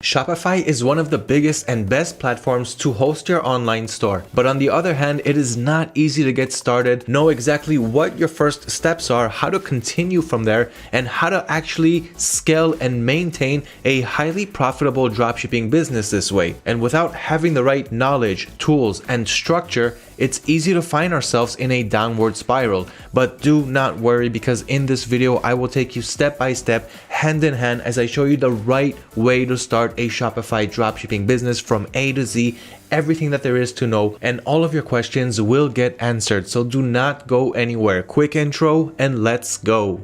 Shopify is one of the biggest and best platforms to host your online store. But on the other hand, it is not easy to get started, know exactly what your first steps are, how to continue from there, and how to actually scale and maintain a highly profitable dropshipping business this way. And without having the right knowledge, tools, and structure, it's easy to find ourselves in a downward spiral. But do not worry, because in this video, I will take you step by step, hand in hand, as I show you the right way to start a Shopify dropshipping business from A to Z, everything that there is to know, and all of your questions will get answered. So do not go anywhere. Quick intro and let's go.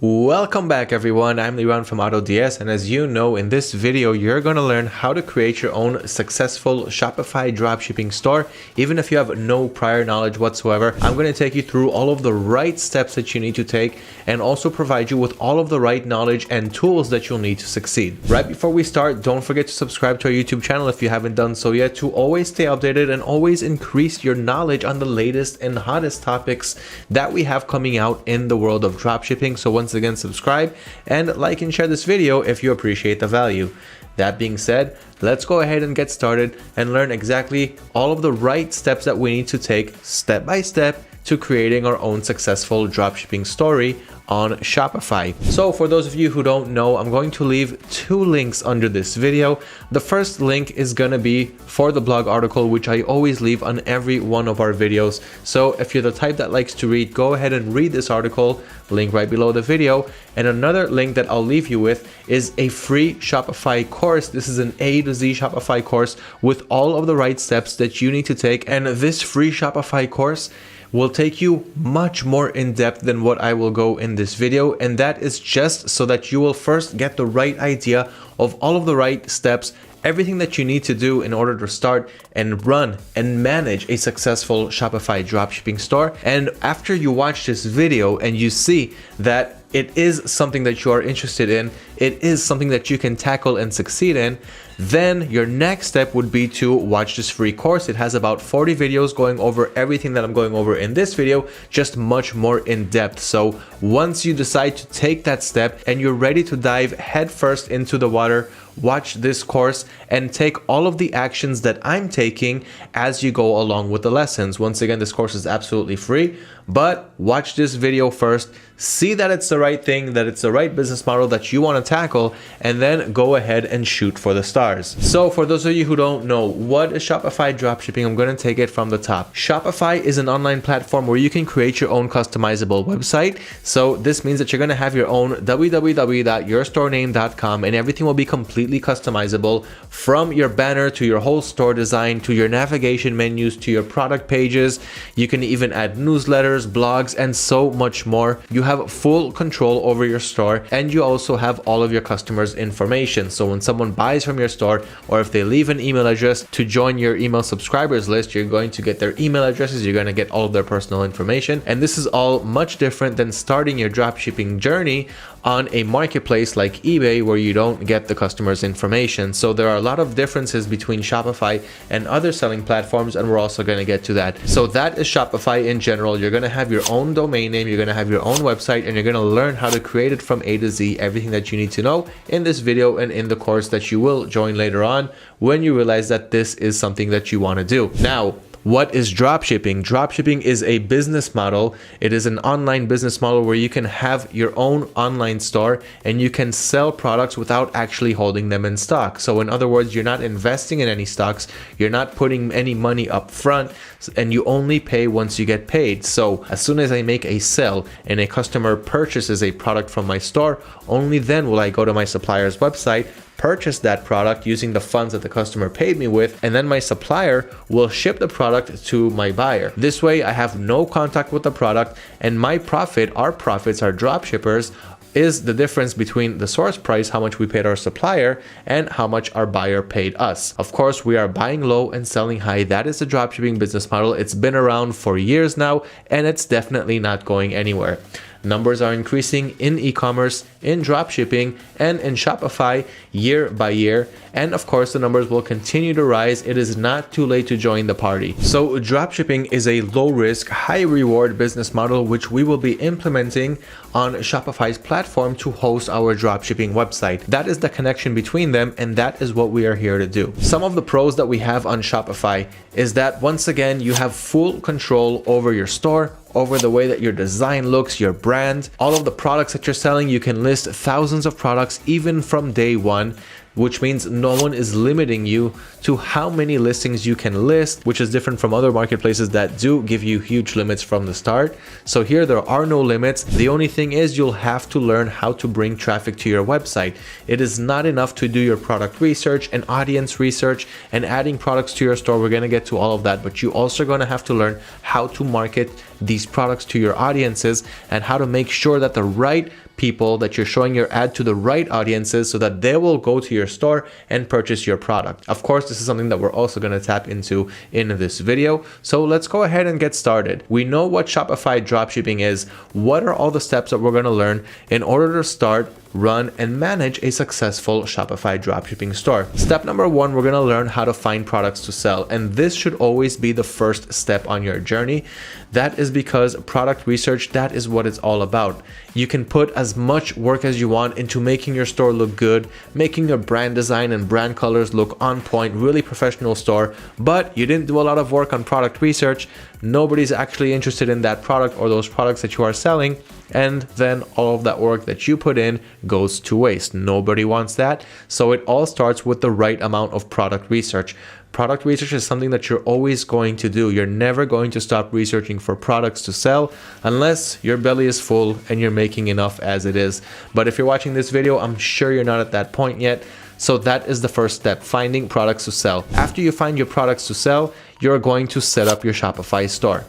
Welcome back everyone, I'm Liran from AutoDS, and as you know, in this video you're going to learn how to create your own successful Shopify dropshipping store. Even if you have no prior knowledge whatsoever, I'm going to take you through all of the right steps that you need to take and also provide you with all of the right knowledge and tools that you'll need to succeed. Right before we start, don't forget to subscribe to our YouTube channel if you haven't done so yet, to always stay updated and always increase your knowledge on the latest and hottest topics that we have coming out in the world of dropshipping. So once again, subscribe and like and share this video if you appreciate the value. That being said, let's go ahead and get started and learn exactly all of the right steps that we need to take step by step to creating our own successful dropshipping story on Shopify. So for those of you who don't know, I'm going to leave two links under this video. The first link is going to be for the blog article, which I always leave on every one of our videos. So if you're the type that likes to read, go ahead and read this article, link right below the video. And another link that I'll leave you with is a free Shopify course. This is an A to Z Shopify course with all of the right steps that you need to take. And this free Shopify course will take you much more in depth than what I will go in this video, and that is just so that you will first get the right idea of all of the right steps, everything that you need to do in order to start and run and manage a successful Shopify dropshipping store. And after you watch this video and you see that it is something that you are interested in, it is something that you can tackle and succeed in, then your next step would be to watch this free course. It has about 40 videos going over everything that I'm going over in this video, just much more in depth. So once you decide to take that step and you're ready to dive headfirst into the water, watch this course and take all of the actions that I'm taking as you go along with the lessons. Once again, this course is absolutely free, but watch this video first, see that it's the right thing, that it's the right business model that you want to tackle, and then go ahead and shoot for the stars. So for those of you who don't know, what is Shopify dropshipping? I'm going to take it from the top. Shopify is an online platform where you can create your own customizable website. So this means that you're going to have your own www.yourstorename.com, and everything will be completely customizable, from your banner to your whole store design to your navigation menus to your product pages. You can even add newsletters, blogs, and so much more. You have full control over your store, and you also have all of your customers' information. So when someone buys from your store, or if they leave an email address to join your email subscribers list, you're going to get their email addresses, you're going to get all of their personal information. And this is all much different than starting your dropshipping journey on a marketplace like eBay, where you don't get the customer's information. So there are a lot of differences between Shopify and other selling platforms, and we're also going to get to that. So that is Shopify in general. You're going to have your own domain name, you're going to have your own website, and you're going to learn how to create it from A to Z, everything that you need to know in this video and in the course that you will join later on when you realize that this is something that you want to do. Now, what is dropshipping? Dropshipping is a business model. It is an online business model where you can have your own online store and you can sell products without actually holding them in stock. So in other words, you're not investing in any stocks, you're not putting any money up front, and you only pay once you get paid. So as soon as I make a sale and a customer purchases a product from my store, only then will I go to my supplier's website, purchase that product using the funds that the customer paid me with, and then my supplier will ship the product to my buyer. This way I have no contact with the product, and my profit, our profits, our drop shippers, is the difference between the source price, how much we paid our supplier, and how much our buyer paid us. Of course, we are buying low and selling high. That is the dropshipping business model. It's been around for years now, and it's definitely not going anywhere. Numbers are increasing in e-commerce, in dropshipping, and in Shopify year by year. And of course, the numbers will continue to rise. It is not too late to join the party. So dropshipping is a low risk, high reward business model, which we will be implementing on Shopify's platform to host our dropshipping website. That is the connection between them, and that is what we are here to do. Some of the pros that we have on Shopify is that once again, you have full control over your store, over the way that your design looks, your brand, all of the products that you're selling. You can list thousands of products even from day one, which means no one is limiting you to how many listings you can list, which is different from other marketplaces that do give you huge limits from the start. So here there are no limits. The only thing is you'll have to learn how to bring traffic to your website. It is not enough to do your product research and audience research and adding products to your store. We're going to get to all of that, but you also going to have to learn how to market these products to your audiences and how to make sure that the right people that you're showing your ad to, the right audiences, so that they will go to your store and purchase your product. Of course, this is something that we're also going to tap into in this video. So let's go ahead and get started. We know what Shopify dropshipping is. What are all the steps that we're going to learn in order to start, run, and manage a successful Shopify dropshipping store? Step number one, we're going to learn how to find products to sell. And this should always be the first step on your journey. That is because product research, that is what it's all about. You can put as much work as you want into making your store look good, making your brand design and brand colors look on point, really professional store, but you didn't do a lot of work on product research. Nobody's actually interested in that product or those products that you are selling. And then all of that work that you put in goes to waste. Nobody wants that. So it all starts with the right amount of product research. Product research is something that you're always going to do. You're never going to stop researching for products to sell unless your belly is full and you're making enough as it is. But if you're watching this video, I'm sure you're not at that point yet. So that is the first step, finding products to sell. After you find your products to sell, you're going to set up your Shopify store.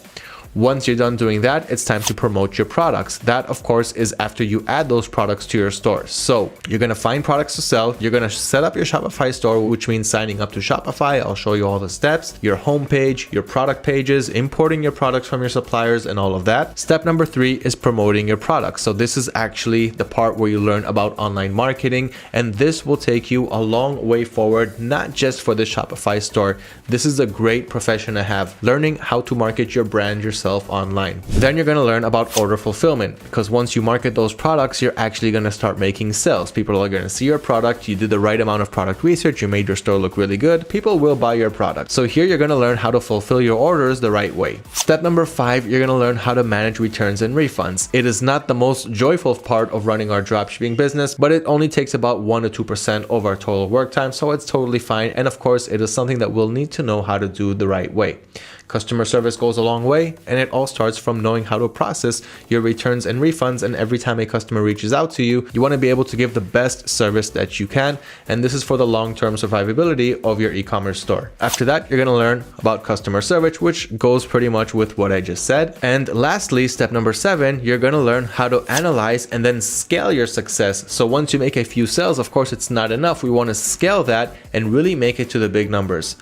Once you're done doing that, it's time to promote your products. That, of course, is after you add those products to your store. So you're going to find products to sell. You're going to set up your Shopify store, which means signing up to Shopify. I'll show you all the steps, your homepage, your product pages, importing your products from your suppliers, and all of that. Step number 3 is promoting your products. So this is actually the part where you learn about online marketing, and this will take you a long way forward, not just for the Shopify store. This is a great profession to have, learning how to market your brand yourself online. Then you're going to learn about order fulfillment, because once you market those products, you're actually going to start making sales. People are going to see your product. You did the right amount of product research. You made your store look really good. People will buy your product. So here you're going to learn how to fulfill your orders the right way. Step number 5, you're going to learn how to manage returns and refunds. It is not the most joyful part of running our dropshipping business, but it only takes about 1 to 2% of our total work time. So it's totally fine. And of course, it is something that we'll need to know how to do the right way. Customer service goes a long way, and it all starts from knowing how to process your returns and refunds. And every time a customer reaches out to you, you want to be able to give the best service that you can. And this is for the long-term survivability of your e-commerce store. After that, you're going to learn about customer service, which goes pretty much with what I just said. And lastly, step number 7, you're going to learn how to analyze and then scale your success. So once you make a few sales, of course, it's not enough. We want to scale that and really make it to the big numbers.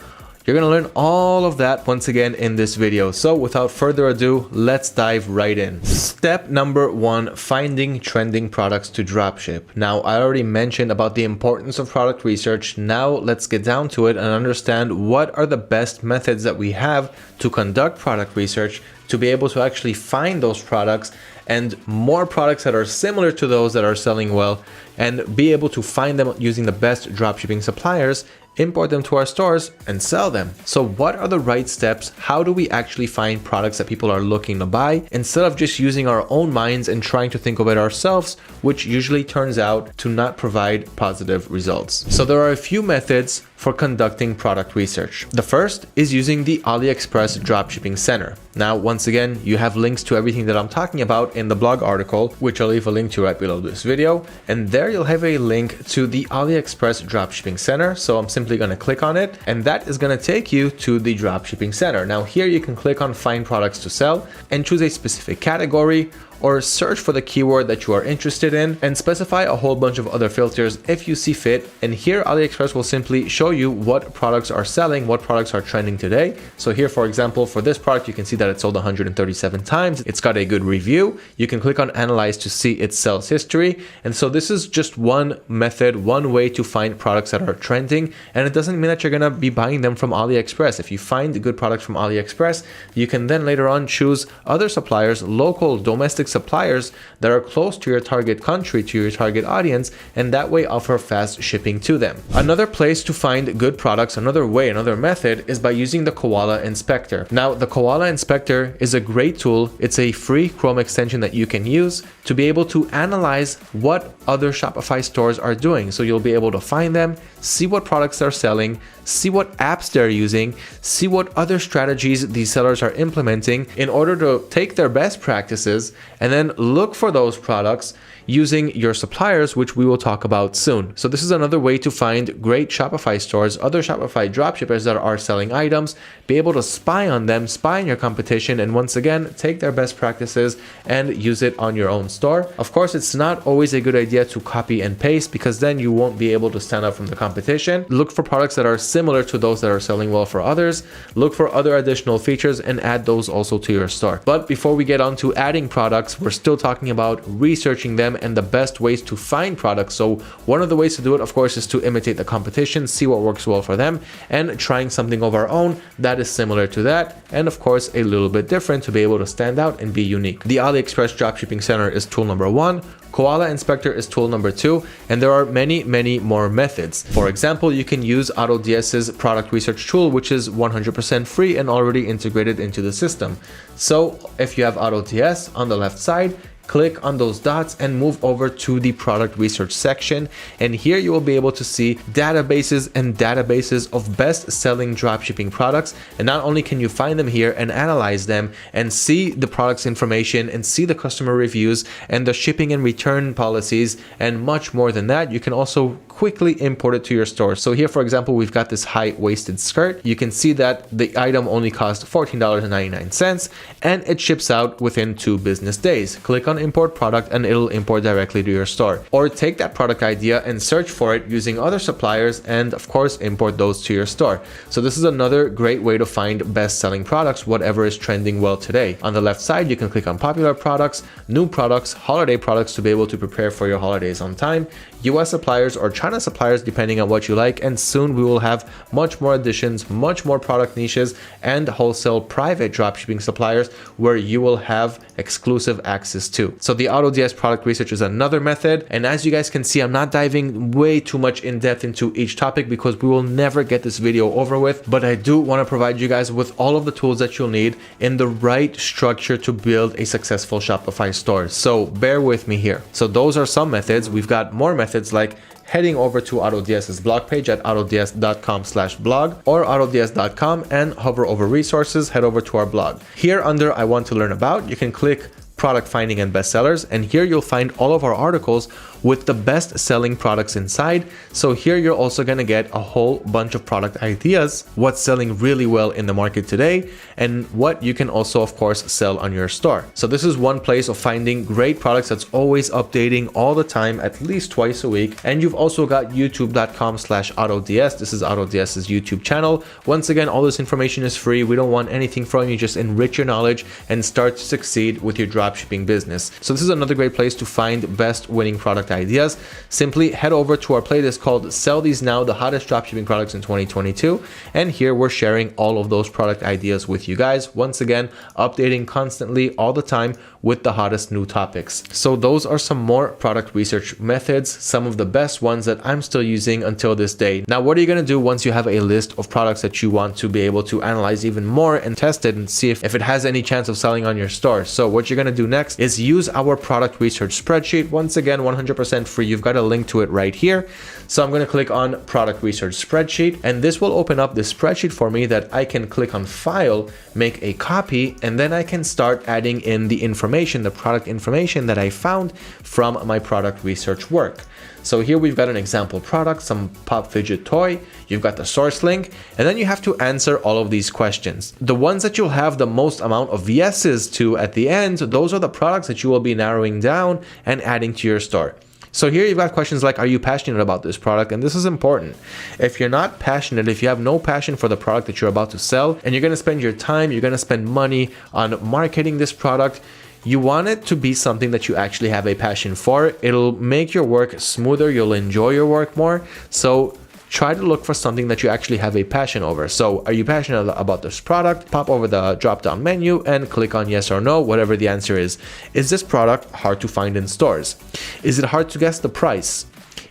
You're going to learn all of that once again in this video. So without further ado, let's dive right in. Step number 1, finding trending products to dropship. Now, I already mentioned about the importance of product research. Now let's get down to it and understand what are the best methods that we have to conduct product research to be able to actually find those products and more products that are similar to those that are selling well, and be able to find them using the best dropshipping suppliers, import them to our stores, and sell them. So what are the right steps? How do we actually find products that people are looking to buy instead of just using our own minds and trying to think of it ourselves, which usually turns out to not provide positive results? So there are a few methods for conducting product research. The first is using the AliExpress Dropshipping Center. Now, once again, you have links to everything that I'm talking about in the blog article, which I'll leave a link to right below this video. And there you'll have a link to the AliExpress Dropshipping Center. So I'm simply going to click on it, and that is going to take you to the Dropshipping Center. Now here you can click on Find Products to Sell and choose a specific category, or search for the keyword that you are interested in and specify a whole bunch of other filters if you see fit. And here AliExpress will simply show you what products are selling, what products are trending today. So here, for example, for this product, you can see that it sold 137 times. It's got a good review. You can click on analyze to see its sales history. And so this is just one method, one way to find products that are trending. And it doesn't mean that you're going to be buying them from AliExpress. If you find good products from AliExpress, you can then later on choose other suppliers, local domestic suppliers that are close to your target country, to your target audience, and that way offer fast shipping to them. Another place to find good products, another way, another method is by using the Koala Inspector. Now, the Koala Inspector is a great tool. It's a free Chrome extension that you can use to be able to analyze what other Shopify stores are doing. So you'll be able to find them, see what products they're selling, see what apps they're using, see what other strategies these sellers are implementing in order to take their best practices and then look for those products using your suppliers, which we will talk about soon. So this is another way to find great Shopify stores, other Shopify dropshippers that are selling items, be able to spy on them, spy on your competition, and once again, take their best practices and use it on your own store. Of course, it's not always a good idea to copy and paste because then you won't be able to stand out from the competition. Look for products that are similar to those that are selling well for others. Look for other additional features and add those also to your store. But before we get on to adding products, we're still talking about researching them and the best ways to find products. So one of the ways to do it, of course, is to imitate the competition, see what works well for them, and trying something of our own that is similar to that, and of course a little bit different to be able to stand out and be unique. The AliExpress Dropshipping Center is tool number 1. Koala Inspector is tool number 2, and there are many more methods. For example, you can use AutoDS's product research tool, which is 100% free and already integrated into the system. So if you have AutoDS on the left side, click on those dots and move over to the product research section. And here you will be able to see databases of best selling dropshipping products. And not only can you find them here and analyze them and see the product's information and see the customer reviews and the shipping and return policies and much more than that, you can also quickly import it to your store. So here, for example, we've got this high-waisted skirt. You can see that the item only cost $14.99 and it ships out within 2 business days. Click on import product and it'll import directly to your store. Or take that product idea and search for it using other suppliers and of course import those to your store. So this is another great way to find best-selling products, whatever is trending well today. On the left side, you can click on popular products, new products, holiday products to be able to prepare for your holidays on time, US suppliers or China suppliers depending on what you like, and soon we will have much more additions, much more product niches and wholesale private dropshipping suppliers where you will have exclusive access to. So the AutoDS product research is another method, and as you guys can see, I'm not diving way too much in depth into each topic because we will never get this video over with, but I do want to provide you guys with all of the tools that you'll need in the right structure to build a successful Shopify store. So bear with me here. So those are some methods. We've got more methods like heading over to AutoDS's blog page at autods.com/blog or autods.com and hover over resources, head over to our blog. Here under I want to learn about, you can click product finding and bestsellers, and here you'll find all of our articles with the best selling products inside. So here you're also going to get a whole bunch of product ideas, what's selling really well in the market today, and what you can also of course sell on your store. So this is one place of finding great products that's always updating all the time, at least twice a week. And you've also got youtube.com/AutoDS. This is AutoDS's YouTube channel. Once again, all this information is free. We don't want anything from you, just enrich your knowledge and start to succeed with your dropshipping business. So this is another great place to find best winning product ideas. Simply head over to our playlist called Sell These Now, the hottest dropshipping products in 2022. And here we're sharing all of those product ideas with you guys. Once again, updating constantly all the time with the hottest new topics. So those are some more product research methods, some of the best ones that I'm still using until this day. Now, what are you going to do once you have a list of products that you want to be able to analyze even more and test it and see if it has any chance of selling on your store? So what you're going to do next is use our product research spreadsheet. Once again, 100% free. You've got a link to it right here. So I'm going to click on product research spreadsheet, and this will open up this spreadsheet for me that I can click on file, make a copy, and then I can start adding in the information, the product information that I found from my product research work. So here we've got an example product, some pop fidget toy, you've got the source link, and then you have to answer all of these questions. The ones that you'll have the most amount of yeses to at the end, those those are the products that you will be narrowing down and adding to your store. So here you've got questions like, are you passionate about this product? And this is important. If you're not passionate, if you have no passion for the product that you're about to sell, and you're going to spend your time, you're going to spend money on marketing this product, you want it to be something that you actually have a passion for. It'll make your work smoother. You'll enjoy your work more. So try to look for something that you actually have a passion over. So are you passionate about this product? Pop over the drop down menu and click on yes or no, whatever the answer is. Is this product hard to find in stores? Is it hard to guess the price?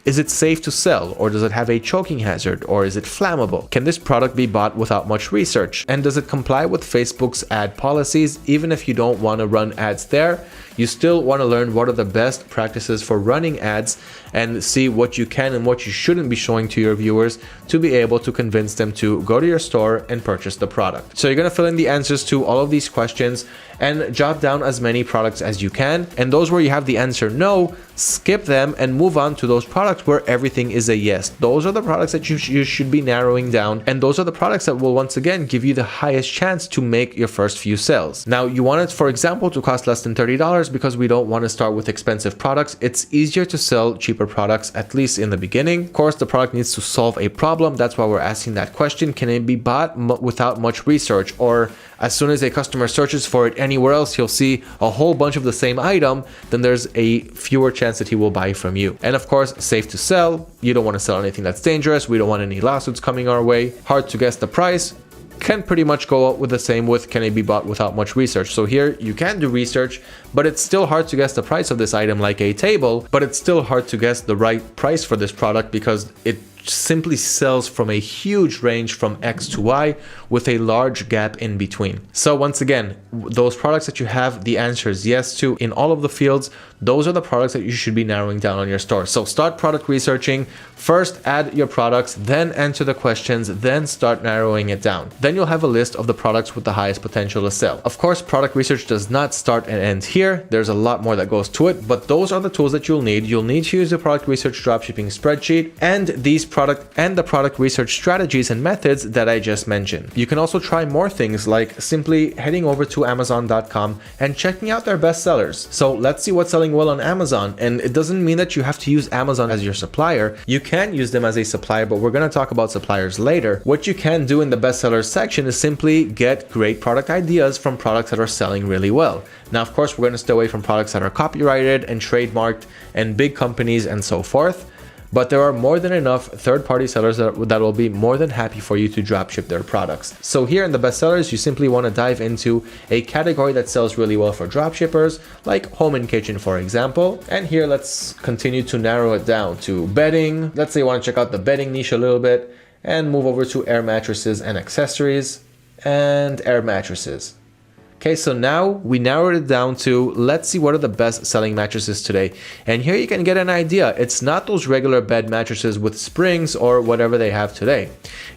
Is it safe to sell, or does it have a choking hazard, or is it flammable? Can this product be bought without much research? And does it comply with Facebook's ad policies? Even if you don't want to run ads there, you still want to learn what are the best practices for running ads and see what you can and what you shouldn't be showing to your viewers to be able to convince them to go to your store and purchase the product. So you're going to fill in the answers to all of these questions and jot down as many products as you can. And those where you have the answer no, skip them and move on to those products where everything is a yes. Those are the products that you should be narrowing down. And those are the products that will once again give you the highest chance to make your first few sales. Now you want it, for example, to cost less than $30 because we don't want to start with expensive products. It's easier to sell cheaper products, at least in the beginning. Of course, the product needs to solve a problem. That's why we're asking that question. Can it be bought without much research? Or as soon as a customer searches for it anywhere else, he'll see a whole bunch of the same item, then there's a fewer chance that he will buy from you. And of course, safe to sell. You don't want to sell anything that's dangerous. We don't want any lawsuits coming our way. Hard to guess the price. Can pretty much go with the same with can it be bought without much research. So here you can do research, but it's still hard to guess the price of this item like a table, but it's still hard to guess the right price for this product because it simply sells from a huge range from X to Y with a large gap in between. So once again, those products that you have the answers yes to in all of the fields, those are the products that you should be narrowing down on your store. So start product researching, first add your products, then answer the questions, then start narrowing it down. Then you'll have a list of the products with the highest potential to sell. Of course, product research does not start and end here. There's a lot more that goes to it, but those are the tools that you'll need. You'll need to use the product research dropshipping spreadsheet and the product research strategies and methods that I just mentioned. You can also try more things like simply heading over to Amazon.com and checking out their best sellers. So let's see what's selling well on Amazon. And it doesn't mean that you have to use Amazon as your supplier. You can use them as a supplier, but we're going to talk about suppliers later. What you can do in the bestsellers section is simply get great product ideas from products that are selling really well. Now, of course, we're going to stay away from products that are copyrighted and trademarked and big companies and so forth. But there are more than enough third-party sellers that will be more than happy for you to dropship their products. So here in the bestsellers, you simply want to dive into a category that sells really well for dropshippers, like home and kitchen, for example. And here, let's continue to narrow it down to bedding. Let's say you want to check out the bedding niche a little bit and move over to air mattresses and accessories and air mattresses. Okay, so now we narrowed it down to, let's see what are the best selling mattresses today. And here you can get an idea. It's not those regular bed mattresses with springs or whatever they have today.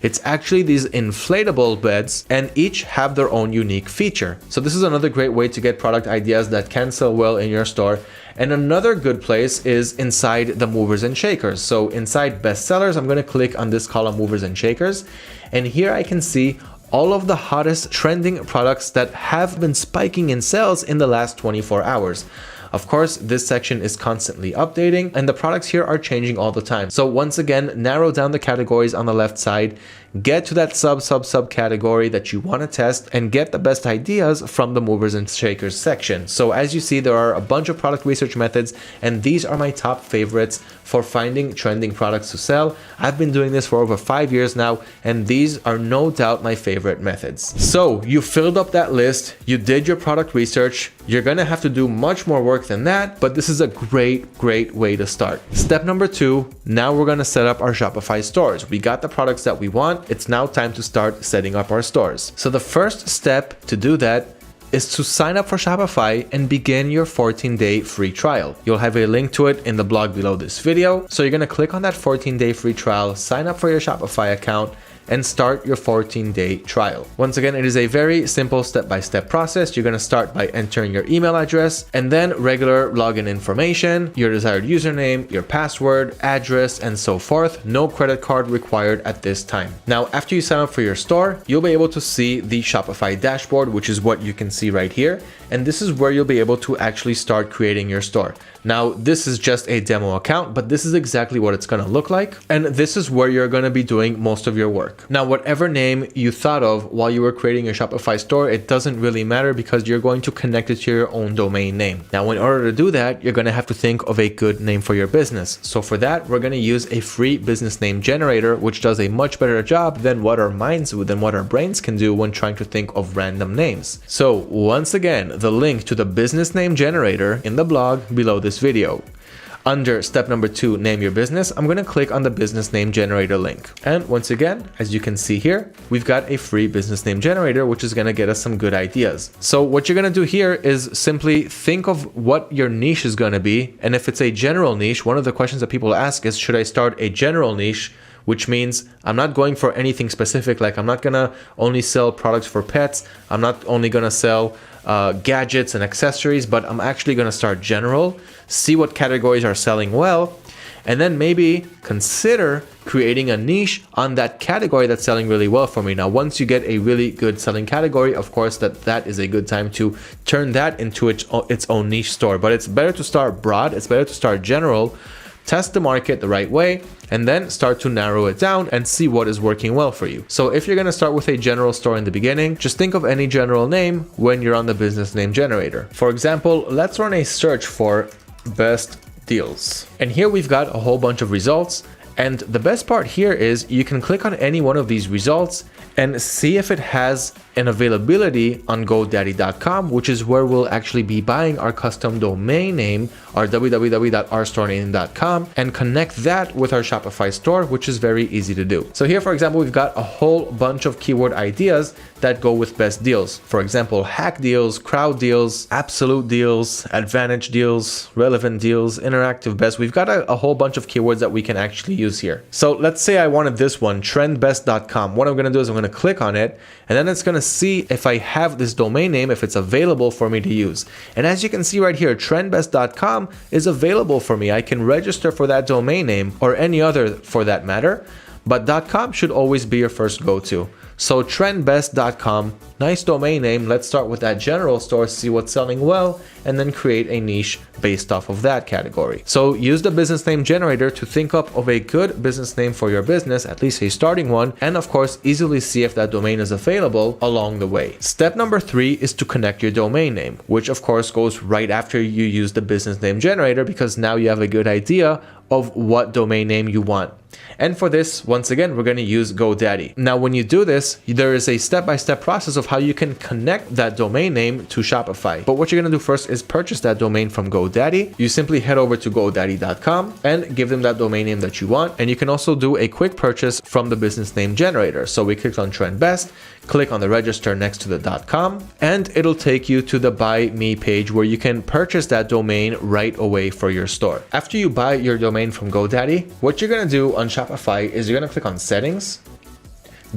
It's actually these inflatable beds, and each have their own unique feature. So this is another great way to get product ideas that can sell well in your store. And another good place is inside the movers and shakers. So inside bestsellers, I'm going to click on this column, movers and shakers. And here I can see all of the hottest trending products that have been spiking in sales in the last 24 hours. Of course, this section is constantly updating and the products here are changing all the time. So once again, narrow down the categories on the left side, get to that sub category that you want to test and get the best ideas from the movers and shakers section. So as you see, there are a bunch of product research methods, and these are my top favorites for finding trending products to sell. I've been doing this for over 5 years now, and these are no doubt my favorite methods. So you filled up that list, you did your product research. You're gonna have to do much more work than that, but this is a great way to start. Step number 2, now we're gonna set up our Shopify stores. We got the products that we want. It's now time to start setting up our stores. So the first step to do that is to sign up for Shopify and begin your 14-day free trial. You'll have a link to it in the blog below this video. So you're gonna click on that 14-day free trial, sign up for your Shopify account, and start your 14-day trial. Once again, it is a very simple step-by-step process. You're going to start by entering your email address and then regular login information, your desired username, your password, address, and so forth. No credit card required at this time. Now, after you sign up for your store, you'll be able to see the Shopify dashboard, which is what you can see right here. And this is where you'll be able to actually start creating your store. Now, this is just a demo account, but this is exactly what it's going to look like. And this is where you're going to be doing most of your work. Now, whatever name you thought of while you were creating your Shopify store, it doesn't really matter because you're going to connect it to your own domain name. Now, in order to do that, you're going to have to think of a good name for your business. So for that, we're going to use a free business name generator, which does a much better job than what our brains can do when trying to think of random names. So once again, the link to the business name generator in the blog below this video. Under step number 2, name your business, I'm going to click on the business name generator link. And once again, as you can see here, we've got a free business name generator, which is going to get us some good ideas. So what you're going to do here is simply think of what your niche is going to be. And if it's a general niche, one of the questions that people ask is, should I start a general niche? Which means I'm not going for anything specific. Like I'm not gonna only sell products for pets. I'm not only gonna sell gadgets and accessories, but I'm actually gonna start general, see what categories are selling well, and then maybe consider creating a niche on that category that's selling really well for me. Now, once you get a really good selling category, of course, that is a good time to turn that into its own niche store. But it's better to start broad. It's better to start general, test the market the right way, and then start to narrow it down and see what is working well for you. So if you're going to start with a general store in the beginning, just think of any general name when you're on the business name generator. For example, let's run a search for best deals. And here we've got a whole bunch of results. And the best part here is you can click on any one of these results and see if it has an availability on GoDaddy.com, which is where we'll actually be buying our custom domain name, our www.erstellen.com, and connect that with our Shopify store, which is very easy to do. So here, for example, we've got a whole bunch of keyword ideas that go with best deals. For example, hack deals, crowd deals, absolute deals, advantage deals, relevant deals, interactive best. We've got a whole bunch of keywords that we can actually use here. So let's say I wanted this one, trendbest.com. What I'm going to do is I'm going to click on it, and then it's going to see if I have this domain name, if it's available for me to use. And as you can see right here, trendbest.com is available for me. I can register for that domain name or any other for that matter, but .com should always be your first go-to. So trendbest.com, nice domain name. Let's start with that general store, see what's selling well, and then create a niche based off of that category. So use the business name generator to think up of a good business name for your business, at least a starting one, and of course, easily see if that domain is available along the way. Step number 3 is to connect your domain name, which of course goes right after you use the business name generator, because now you have a good idea of what domain name you want. And for this, once again, we're going to use GoDaddy. Now, when you do this, there is a step-by-step process of how you can connect that domain name to Shopify. But what you're going to do first is purchase that domain from GoDaddy. You simply head over to GoDaddy.com and give them that domain name that you want. And you can also do a quick purchase from the business name generator. So we clicked on Trend Best, click on the register next to the .com, and it'll take you to the Buy Me page where you can purchase that domain right away for your store. After you buy your domain from GoDaddy, what you're going to do on Shopify is you're going to click on Settings,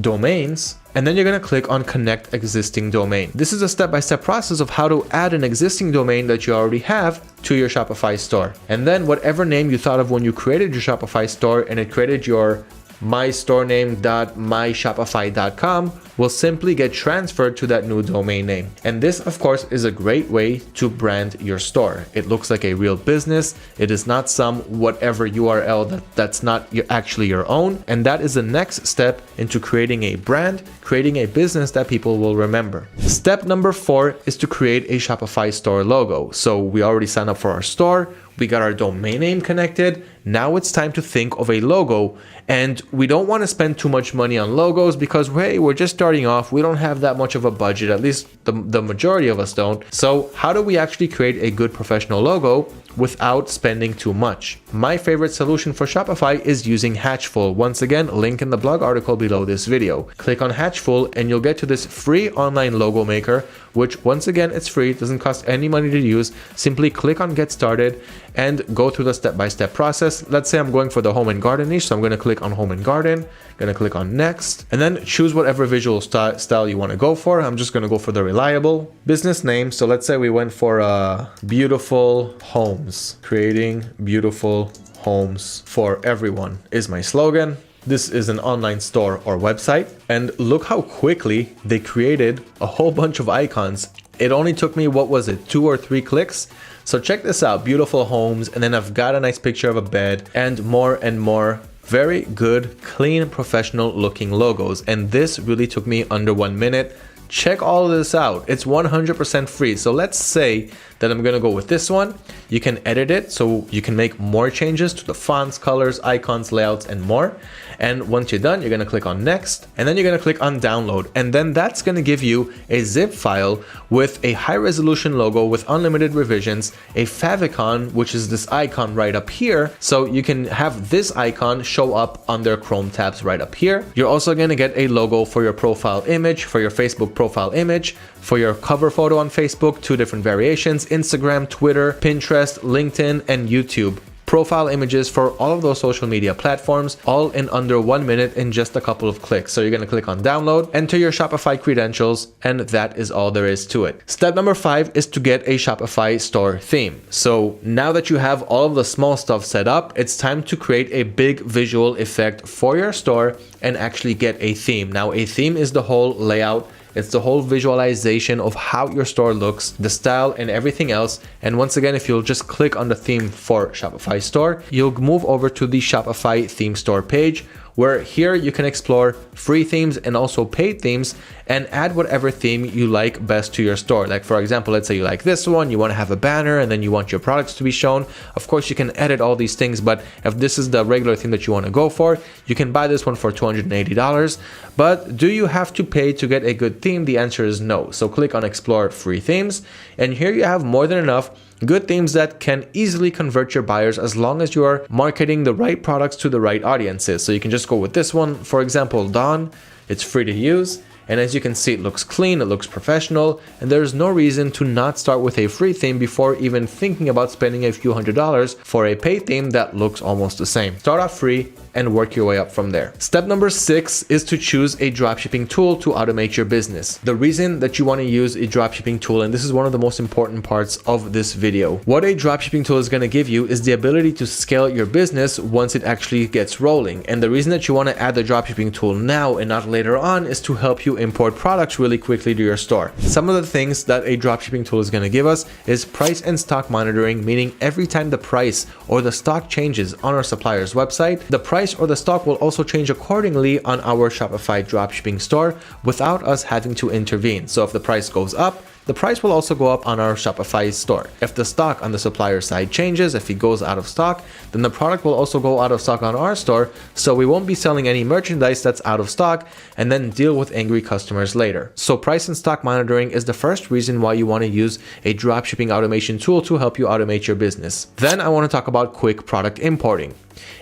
Domains, and then you're going to click on Connect Existing Domain. This is a step-by-step process of how to add an existing domain that you already have to your Shopify store. And then whatever name you thought of when you created your Shopify store and it created your mystorename.myshopify.com will simply get transferred to that new domain name. And this, of course, is a great way to brand your store. It looks like a real business. It is not some whatever URL that's not actually your own. And that is the next step into creating a brand, creating a business that people will remember. Step number 4 is to create a Shopify store logo. So we already signed up for our store. We got our domain name connected. Now it's time to think of a logo. And we don't want to spend too much money on logos because, hey, we're just starting off. We don't have that much of a budget, at least the majority of us don't. So how do we actually create a good professional logo without spending too much? My favorite solution for Shopify is using Hatchful. Once again, link in the blog article below this video. Click on Hatchful and you'll get to this free online logo maker, which once again, it's free. It doesn't cost any money to use. Simply click on Get Started and go through the step-by-step process. Let's say I'm going for the home and garden niche, so I'm going to click on home and garden, going to click on next, and then choose whatever visual style you want to go for. I'm just going to go for the reliable business name. So let's say we went for beautiful homes. Creating beautiful homes for everyone is my slogan. This is an online store or website, and look how quickly they created a whole bunch of icons. It only took me, what was it, 2 or 3 clicks? So check this out, beautiful homes, and then I've got a nice picture of a bed and more very good, clean, professional looking logos. And this really took me under 1 minute. Check all of this out. It's 100% free. So let's say that I'm gonna go with this one. You can edit it so you can make more changes to the fonts, colors, icons, layouts, and more. And once you're done, you're gonna click on next, and then you're gonna click on download. And then that's gonna give you a zip file with a high resolution logo with unlimited revisions, a favicon, which is this icon right up here. So you can have this icon show up on their Chrome tabs right up here. You're also gonna get a logo for your profile image, for your Facebook profile image, for your cover photo on Facebook, 2 different variations, Instagram, Twitter, Pinterest, LinkedIn, and YouTube. Profile images for all of those social media platforms, all in under 1 minute in just a couple of clicks. So you're going to click on download, enter your Shopify credentials, and that is all there is to it. Step number 5 is to get a Shopify store theme. So now that you have all of the small stuff set up, it's time to create a big visual effect for your store and actually get a theme. Now, a theme is the whole layout. It's the whole visualization of how your store looks, the style, and everything else. And once again, if you'll just click on the theme for Shopify store, you'll move over to the Shopify theme store page, where here you can explore free themes and also paid themes and add whatever theme you like best to your store. Like for example, let's say you like this one, you want to have a banner and then you want your products to be shown. Of course, you can edit all these things, but if this is the regular theme that you want to go for, you can buy this one for $280. But do you have to pay to get a good theme? The answer is no. So click on explore free themes, and here you have more than enough good themes that can easily convert your buyers as long as you are marketing the right products to the right audiences. So you can just go with this one, for example, Dawn. It's free to use, and as you can see, it looks clean, it looks professional, and there's no reason to not start with a free theme before even thinking about spending a few $100s for a paid theme that looks almost the same. Start off free and work your way up from there. Step number 6 is to choose a dropshipping tool to automate your business. The reason that you want to use a dropshipping tool, and this is one of the most important parts of this video, what a dropshipping tool is going to give you is the ability to scale your business once it actually gets rolling. And the reason that you want to add the dropshipping tool now and not later on is to help you import products really quickly to your store. Some of the things that a dropshipping tool is going to give us is price and stock monitoring, meaning every time the price or the stock changes on our supplier's website, the price or the stock will also change accordingly on our Shopify dropshipping store without us having to intervene. So if the price goes up, the price will also go up on our Shopify store. If the stock on the supplier side changes, if it goes out of stock, then the product will also go out of stock on our store. So we won't be selling any merchandise that's out of stock and then deal with angry customers later. So price and stock monitoring is the first reason why you want to use a dropshipping automation tool to help you automate your business. Then I want to talk about quick product importing.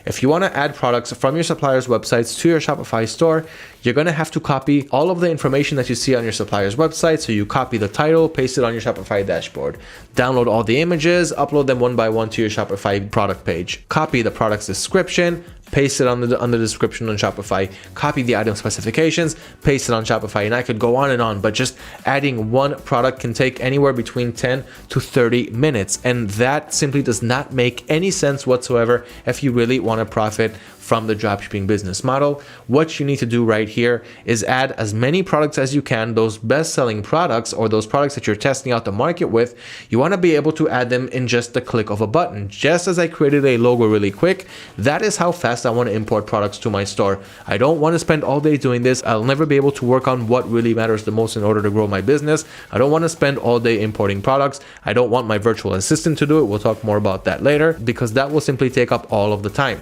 If you want to add products from your supplier's websites to your Shopify store, you're going to have to copy all of the information that you see on your supplier's website. So you copy the title, paste it on your Shopify dashboard, download all the images, upload them one by one to your Shopify product page, copy the product's description, paste it on the description on Shopify, copy the item specifications, paste it on Shopify, and I could go on, but just adding one product can take anywhere between 10 to 30 minutes. And that simply does not make any sense whatsoever if you really want to profit from the dropshipping business model. What you need to do right here is add as many products as you can, those best-selling products or those products that you're testing out the market with. You want to be able to add them in just the click of a button. Just as I created a logo really quick, that is how fast I want to import products to my store. I don't want to spend all day doing this. I'll never be able to work on what really matters the most in order to grow my business. I don't want to spend all day importing products. I don't want my virtual assistant to do it. We'll talk more about that later, because that will simply take up all of the time.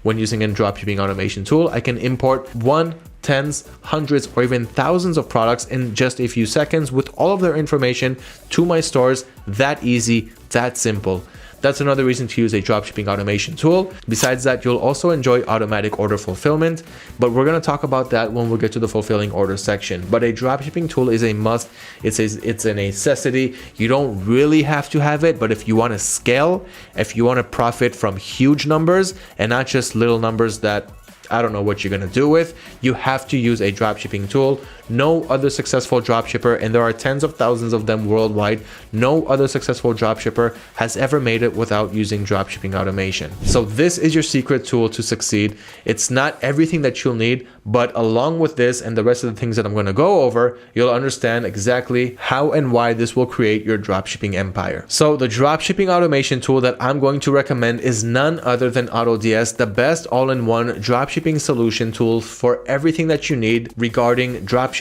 When using a dropshipping automation tool, I can import one, tens, hundreds, or even thousands of products in just a few seconds with all of their information to my stores. That easy, that simple. That's another reason to use a dropshipping automation tool. Besides that, you'll also enjoy automatic order fulfillment, but we're going to talk about that when we get to the fulfilling orders section. But a dropshipping tool is a must. It's a necessity. You don't really have to have it, but if you want to scale, if you want to profit from huge numbers and not just little numbers that I don't know what you're going to do with, you have to use a dropshipping tool. No other successful dropshipper, and there are tens of thousands of them worldwide, no other successful dropshipper has ever made it without using dropshipping automation. So this is your secret tool to succeed. It's not everything that you'll need, but along with this and the rest of the things that I'm going to go over, you'll understand exactly how and why this will create your dropshipping empire. So the dropshipping automation tool that I'm going to recommend is none other than AutoDS, the best all-in-one dropshipping solution tool for everything that you need regarding dropshipping,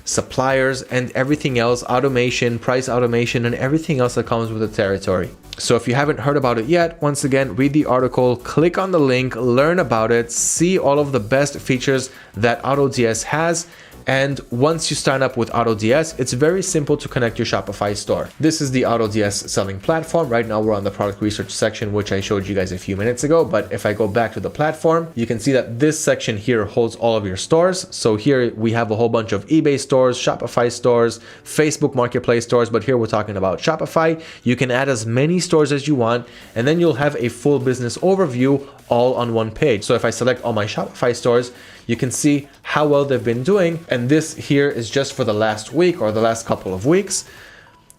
suppliers, and everything else, automation, price automation, and everything else that comes with the territory. So if you haven't heard about it yet, once again, read the article, click on the link, learn about it, see all of the best features that AutoDS has. And once you sign up with AutoDS, it's very simple to connect your Shopify store. This is the AutoDS selling platform. Right now we're on the product research section, which I showed you guys a few minutes ago. But if I go back to the platform, you can see that this section here holds all of your stores. So here we have a whole bunch of eBay stores, Shopify stores, Facebook Marketplace stores. But here we're talking about Shopify. You can add as many stores as you want, and then you'll have a full business overview all on one page. So if I select all my Shopify stores, you can see how well they've been doing. And this here is just for the last week or the last couple of weeks.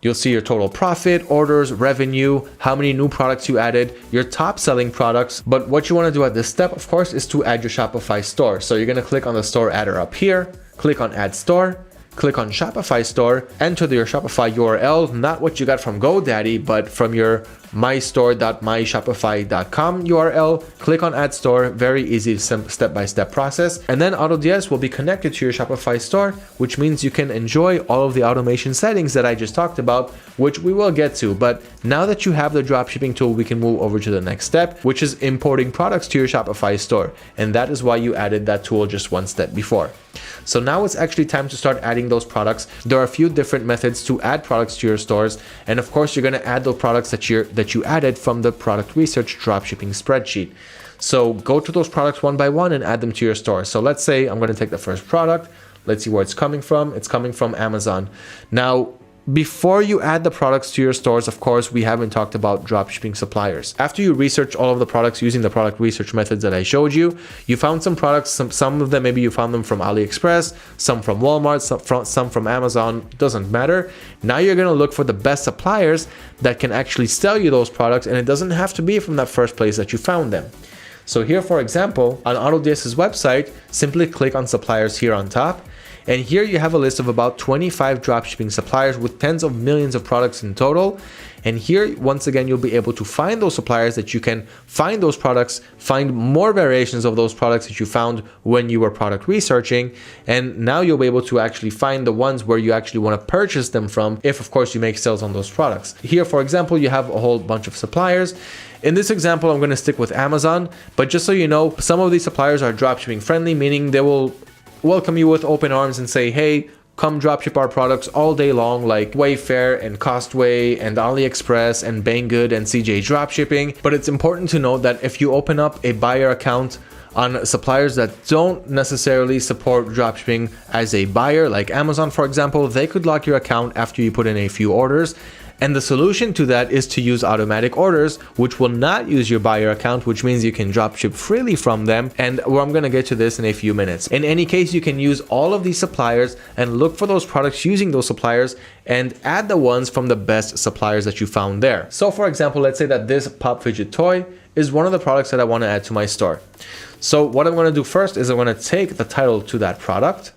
You'll see your total profit, orders, revenue, how many new products you added, your top selling products. But what you want to do at this step, of course, is to add your Shopify store. So you're going to click on the store adder up here, click on add store, click on Shopify store, enter your Shopify URL, not what you got from GoDaddy, but from your mystore.myshopify.com URL. Click on add store, very easy step-by-step process. And then AutoDS will be connected to your Shopify store, which means you can enjoy all of the automation settings that I just talked about, which we will get to. But now that you have the dropshipping tool, we can move over to the next step, which is importing products to your Shopify store. And that is why you added that tool just one step before. So now it's actually time to start adding those products. There are a few different methods to add products to your stores. And of course, you're going to add those products that you added from the product research dropshipping spreadsheet. So go to those products one by one and add them to your store. So let's say I'm going to take the first product. Let's see where it's coming from. It's coming from Amazon. Now, before you add the products to your stores, of course, we haven't talked about dropshipping suppliers. After you research all of the products using the product research methods that I showed you, you found some products, some of them, maybe you found them from AliExpress, some from Walmart, some from Amazon, doesn't matter. Now you're going to look for the best suppliers that can actually sell you those products, and it doesn't have to be from that first place that you found them. So here, for example, on AutoDS's website, simply click on suppliers here on top. And here you have a list of about 25 dropshipping suppliers with tens of millions of products in total. And here, once again, you'll be able to find those suppliers that you can find those products, find more variations of those products that you found when you were product researching. And now you'll be able to actually find the ones where you actually want to purchase them from, if of course you make sales on those products. Here, for example, you have a whole bunch of suppliers. In this example, I'm going to stick with Amazon, but just so you know, some of these suppliers are dropshipping friendly, meaning they will welcome you with open arms and say, hey, come dropship our products all day long, like Wayfair and Costway and AliExpress and Banggood and CJ Dropshipping. But it's important to note that if you open up a buyer account on suppliers that don't necessarily support dropshipping as a buyer, like Amazon, for example, they could lock your account after you put in a few orders. And the solution to that is to use automatic orders, which will not use your buyer account, which means you can dropship freely from them. And I'm going to get to this in a few minutes. In any case, you can use all of these suppliers and look for those products using those suppliers and add the ones from the best suppliers that you found there. So for example, let's say that this pop fidget toy is one of the products that I want to add to my store. So what I'm going to do first is I'm going to take the title to that product,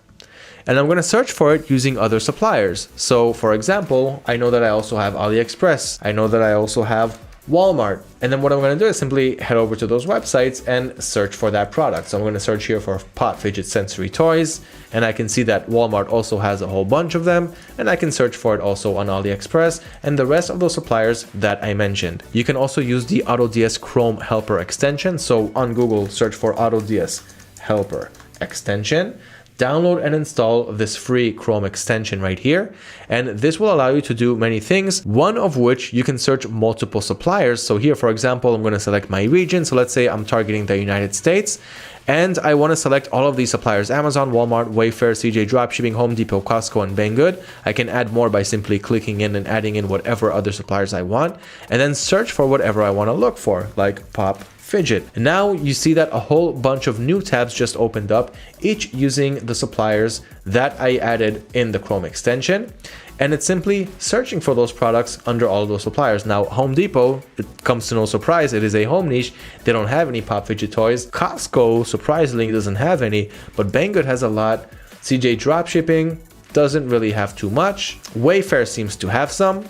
and I'm going to search for it using other suppliers. So for example, I know that I also have AliExpress. I know that I also have Walmart. And then what I'm going to do is simply head over to those websites and search for that product. So I'm going to search here for Pop Fidget Sensory Toys, and I can see that Walmart also has a whole bunch of them, and I can search for it also on AliExpress and the rest of those suppliers that I mentioned. You can also use the AutoDS Chrome Helper extension. So on Google, search for AutoDS Helper extension. download and install this free Chrome extension right here. And this will allow you to do many things, one of which you can search multiple suppliers. So here, for example, I'm going to select my region. So let's say I'm targeting the United States, and I want to select all of these suppliers: Amazon, Walmart, Wayfair, CJ Dropshipping, Home Depot, Costco, and Banggood. I can add more by simply clicking in and adding in whatever other suppliers I want, and then search for whatever I want to look for, like pop fidget. And now you see that a whole bunch of new tabs just opened up, each using the suppliers that I added in the Chrome extension. And it's simply searching for those products under all of those suppliers. Now, Home Depot, it comes to no surprise, it is a home niche. They don't have any pop fidget toys. Costco, surprisingly, doesn't have any, but Banggood has a lot. CJ Dropshipping doesn't really have too much. Wayfair seems to have some.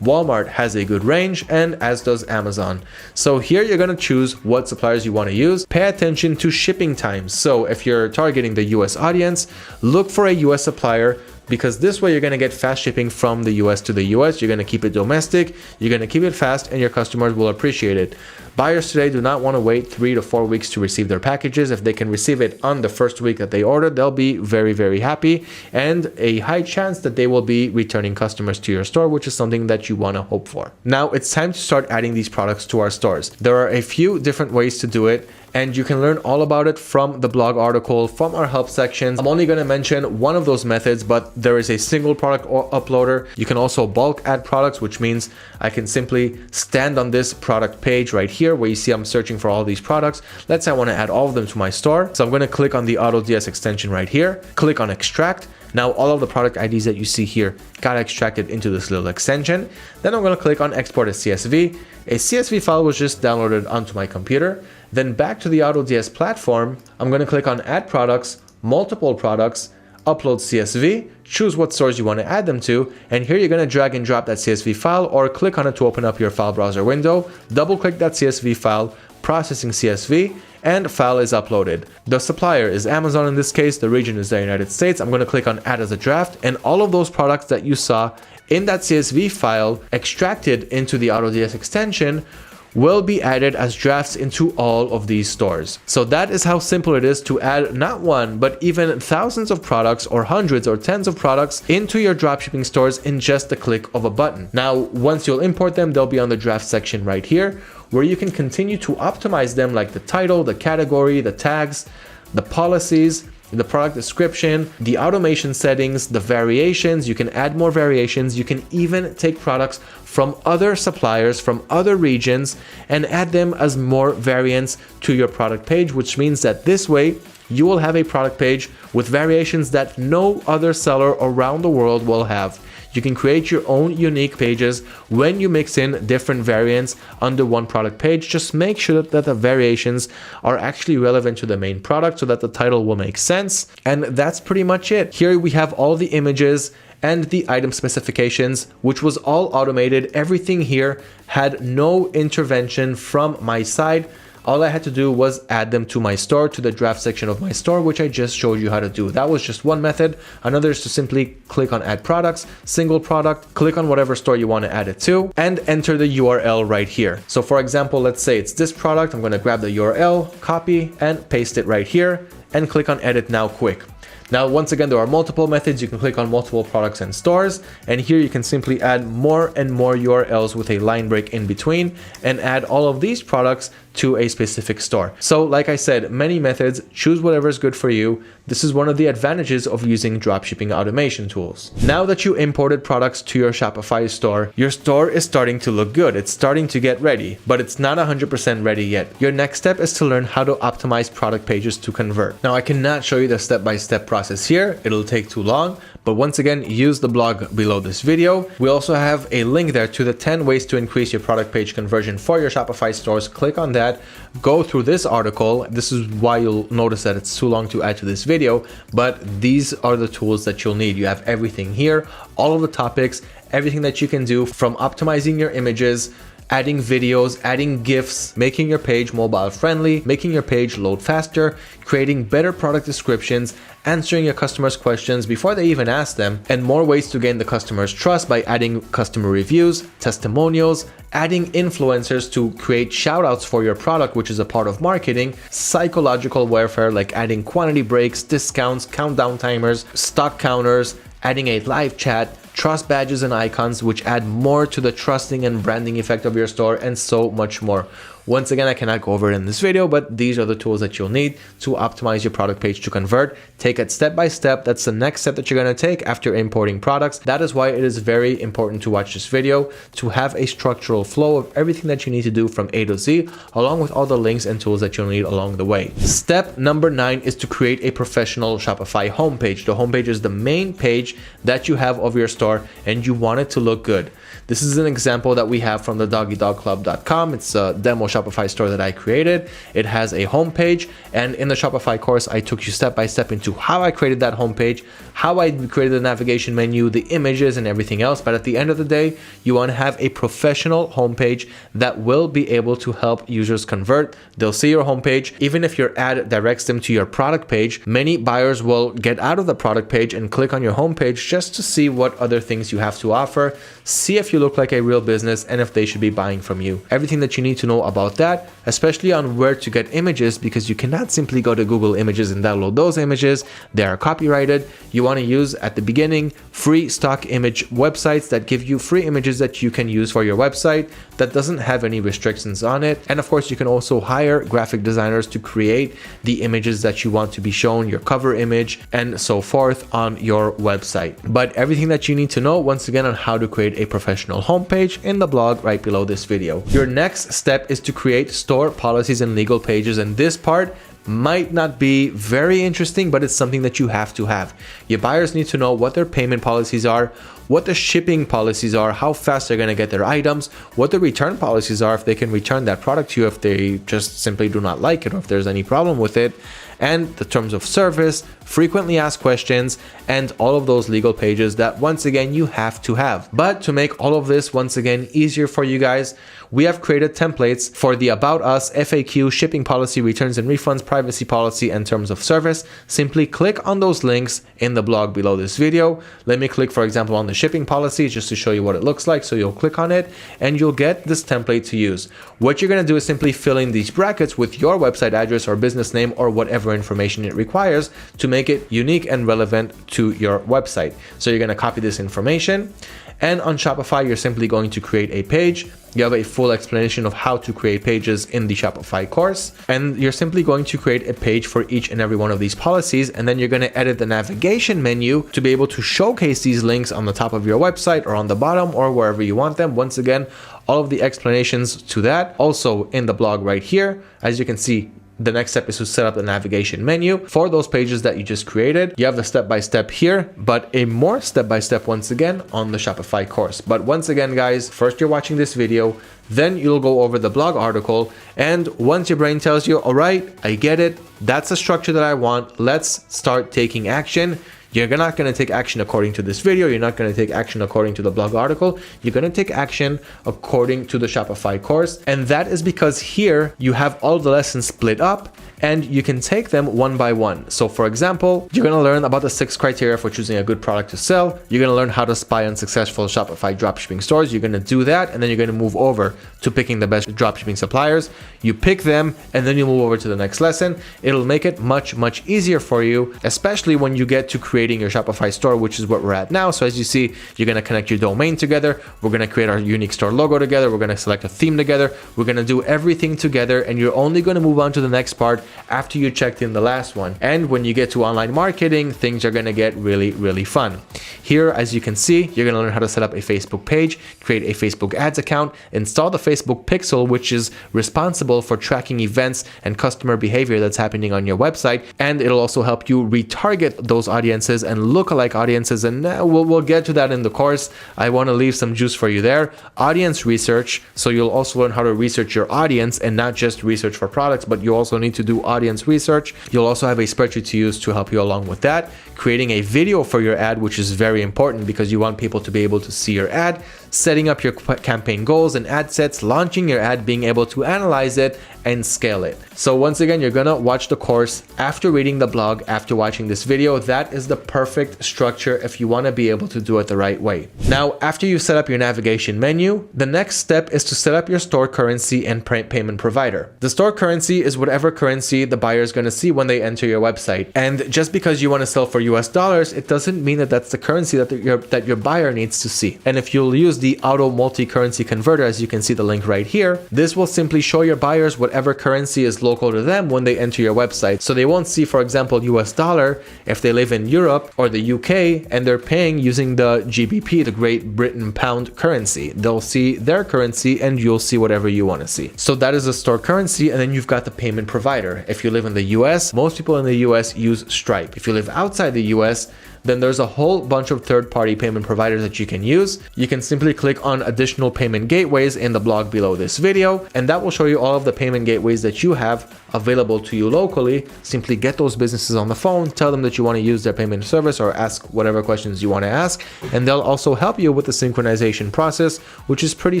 Walmart has a good range, and as does Amazon. So here you're going to choose what suppliers you want to use. Pay attention to shipping times. So if you're targeting the US audience, look for a US supplier, because this way you're going to get fast shipping from the US to the US. You're going to keep it domestic, you're going to keep it fast, and your customers will appreciate it. Buyers today do not want to wait 3 to 4 weeks to receive their packages. If they can receive it on the first week that they ordered, they'll be very, very happy, and a high chance that they will be returning customers to your store, which is something that you want to hope for. Now it's time to start adding these products to our stores. There are a few different ways to do it, and you can learn all about it from the blog article, from our help sections. I'm only going to mention one of those methods, but there is a single product uploader. You can also bulk add products, which means I can simply stand on this product page right here where you see I'm searching for all these products. Let's say I want to add all of them to my store. So I'm going to click on the AutoDS extension right here, click on extract. Now all of the product IDs that you see here got extracted into this little extension. Then I'm going to click on export as CSV. A CSV file was just downloaded onto my computer. Then back to the AutoDS platform, I'm going to click on add products, multiple products, upload CSV, choose what stores you want to add them to, and here you're going to drag and drop that CSV file or click on it to open up your file browser window, double click that CSV file, processing CSV, and file is uploaded. The supplier is Amazon in this case, the region is the United States. I'm going to click on add as a draft, and all of those products that you saw in that CSV file extracted into the AutoDS extension will be added as drafts into all of these stores. So that is how simple it is to add not one, but even thousands of products or hundreds or tens of products into your dropshipping stores in just the click of a button. Now, once you'll import them, they'll be on the draft section right here, where you can continue to optimize them, like the title, the category, the tags, the policies, the product description, the automation settings, the variations. You can add more variations. You can even take products from other suppliers, from other regions, and add them as more variants to your product page, which means that this way you will have a product page with variations that no other seller around the world will have. You can create your own unique pages when you mix in different variants under one product page. Just make sure that the variations are actually relevant to the main product so that the title will make sense. And that's pretty much it. Here we have all the images and the item specifications, which was all automated. Everything here had no intervention from my side. All I had to do was add them to my store, to the draft section of my store, which I just showed you how to do. That was just one method. Another is to simply click on add products, single product, click on whatever store you want to add it to, and enter the URL right here. So for example, let's say it's this product. I'm going to grab the URL, copy, and paste it right here, and click on edit now quick. Now, once again, there are multiple methods. You can click on multiple products and stores, and here you can simply add more and more URLs with a line break in between and add all of these products to a specific store. So like I said, many methods, choose whatever is good for you. This is one of the advantages of using dropshipping automation tools. Now that you imported products to your Shopify store, your store is starting to look good. It's starting to get ready, but it's not 100% ready yet. Your next step is to learn how to optimize product pages to convert. Now, I cannot show you the step-by-step process here. It'll take too long, but once again, use the blog below this video. We also have a link there to the 10 ways to increase your product page conversion for your Shopify stores. Click on that, go through this article. This is why you'll notice that it's too long to add to this video, but these are the tools that you'll need. You have everything here, all of the topics, everything that you can do, from optimizing your images adding videos, adding GIFs, making your page mobile friendly, making your page load faster, creating better product descriptions, answering your customers' questions before they even ask them, and more ways to gain the customer's trust by adding customer reviews, testimonials, adding influencers to create shoutouts for your product, which is a part of marketing, psychological warfare like adding quantity breaks, discounts, countdown timers, stock counters, adding a live chat, trust badges and icons, which add more to the trusting and branding effect of your store, and so much more. Once again, I cannot go over it in this video, but these are the tools that you'll need to optimize your product page to convert. Take it step by step. That's the next step that you're going to take after importing products. That is why it is very important to watch this video, to have a structural flow of everything that you need to do from A to Z, along with all the links and tools that you'll need along the way. Step number 9 is to create a professional Shopify homepage. The homepage is the main page that you have of your store, and you want it to look good. This is an example that we have from the doggydogclub.com. It's a demo Shopify store that I created. It has a homepage, and in the Shopify course, I took you step by step into how I created that homepage, how I created the navigation menu, the images, and everything else. But at the end of the day, you want to have a professional homepage that will be able to help users convert. They'll see your homepage. Even if your ad directs them to your product page, many buyers will get out of the product page and click on your homepage just to see what other things you have to offer, see if you look like a real business, and if they should be buying from you. Everything that you need to know about that, especially on where to get images, because you cannot simply go to Google Images and download those images. They are copyrighted. You want to use at the beginning free stock image websites that give you free images that you can use for your website that doesn't have any restrictions on it. And of course, you can also hire graphic designers to create the images that you want to be shown, your cover image, and so forth on your website. But everything that you need to know, once again, on how to create a professional homepage in the blog right below this video. Your next step is to create store policies and legal pages, and this part might not be very interesting, but it's something that you have to have. Your buyers need to know what their payment policies are, what the shipping policies are, how fast they're going to get their items, what the return policies are, if they can return that product to you if they just simply do not like it or if there's any problem with it, and the terms of service, frequently asked questions, and all of those legal pages that once again you have to have. But to make all of this once again easier for you guys, we have created templates for the About Us, FAQ, shipping policy, returns and refunds, privacy policy, and terms of service. Simply click on those links in the blog below this video. Let me click, for example, on the shipping policy just to show you what it looks like. So you'll click on it and you'll get this template to use. What you're going to do is simply fill in these brackets with your website address or business name or whatever information it requires to make it unique and relevant to your website. So you're going to copy this information, and on Shopify, you're simply going to create a page. You have a full explanation of how to create pages in the Shopify course, and you're simply going to create a page for each and every one of these policies, and then you're going to edit the navigation menu to be able to showcase these links on the top of your website or on the bottom or wherever you want them. Once again, all of the explanations to that also in the blog right here. As you can see, the next step is to set up the navigation menu for those pages that you just created. You have the step-by-step here, but a more step-by-step once again on the Shopify course. But once again, guys, first you're watching this video, then you'll go over the blog article, and once your brain tells you, all right, I get it, that's the structure that I want, let's start taking action. You're not going to take action according to this video. You're not going to take action according to the blog article. You're going to take action according to the Shopify course. And that is because here you have all the lessons split up and you can take them one by one. So for example, you're going to learn about the 6 criteria for choosing a good product to sell. You're going to learn how to spy on successful Shopify dropshipping stores. You're going to do that, and then you're going to move over to picking the best dropshipping suppliers. You pick them, and then you move over to the next lesson. It'll make it much, much easier for you, especially when you get to creating your Shopify store, which is what we're at now. So as you see, you're going to connect your domain together. We're going to create our unique store logo together. We're going to select a theme together. We're going to do everything together, and you're only going to move on to the next part after you checked in the last one. And when you get to online marketing, things are going to get really, really fun. Here, as you can see, you're going to learn how to set up a Facebook page, create a Facebook ads account, install the Facebook Pixel, which is responsible for tracking events and customer behavior that's happening on your website. And it'll also help you retarget those audiences and lookalike audiences. And we'll get to that in the course. I want to leave some juice for you there. Audience research. So you'll also learn how to research your audience and not just research for products, but you also need to do audience research. You'll also have a spreadsheet to use to help you along with that. Creating a video for your ad, which is very important because you want people to be able to see your ad. setting up your campaign goals and ad sets, launching your ad, being able to analyze it and scale it. So once again, you're gonna watch the course after reading the blog, after watching this video. That is the perfect structure if you wanna be able to do it the right way. Now, after you set up your navigation menu, the next step is to set up your store currency and payment provider. The store currency is whatever currency the buyer is gonna see when they enter your website. And just because you wanna sell for US dollars, it doesn't mean that that's the currency that your buyer needs to see. And if you'll use the auto multi-currency converter, as you can see the link right here, this will simply show your buyers whatever currency is local to them when they enter your website. So they won't see, for example, US dollar if they live in Europe or the UK and they're paying using the GBP, the Great Britain pound currency. They'll see their currency and you'll see whatever you want to see. So that is the store currency, and then you've got the payment provider. If you live in the US, most people in the US use Stripe. If you live outside the US, then there's a whole bunch of third-party payment providers that you can use. You can simply click on additional payment gateways in the blog below this video, and that will show you all of the payment gateways that you have available to you locally. Simply get those businesses on the phone, tell them that you want to use their payment service or ask whatever questions you want to ask, and they'll also help you with the synchronization process, which is pretty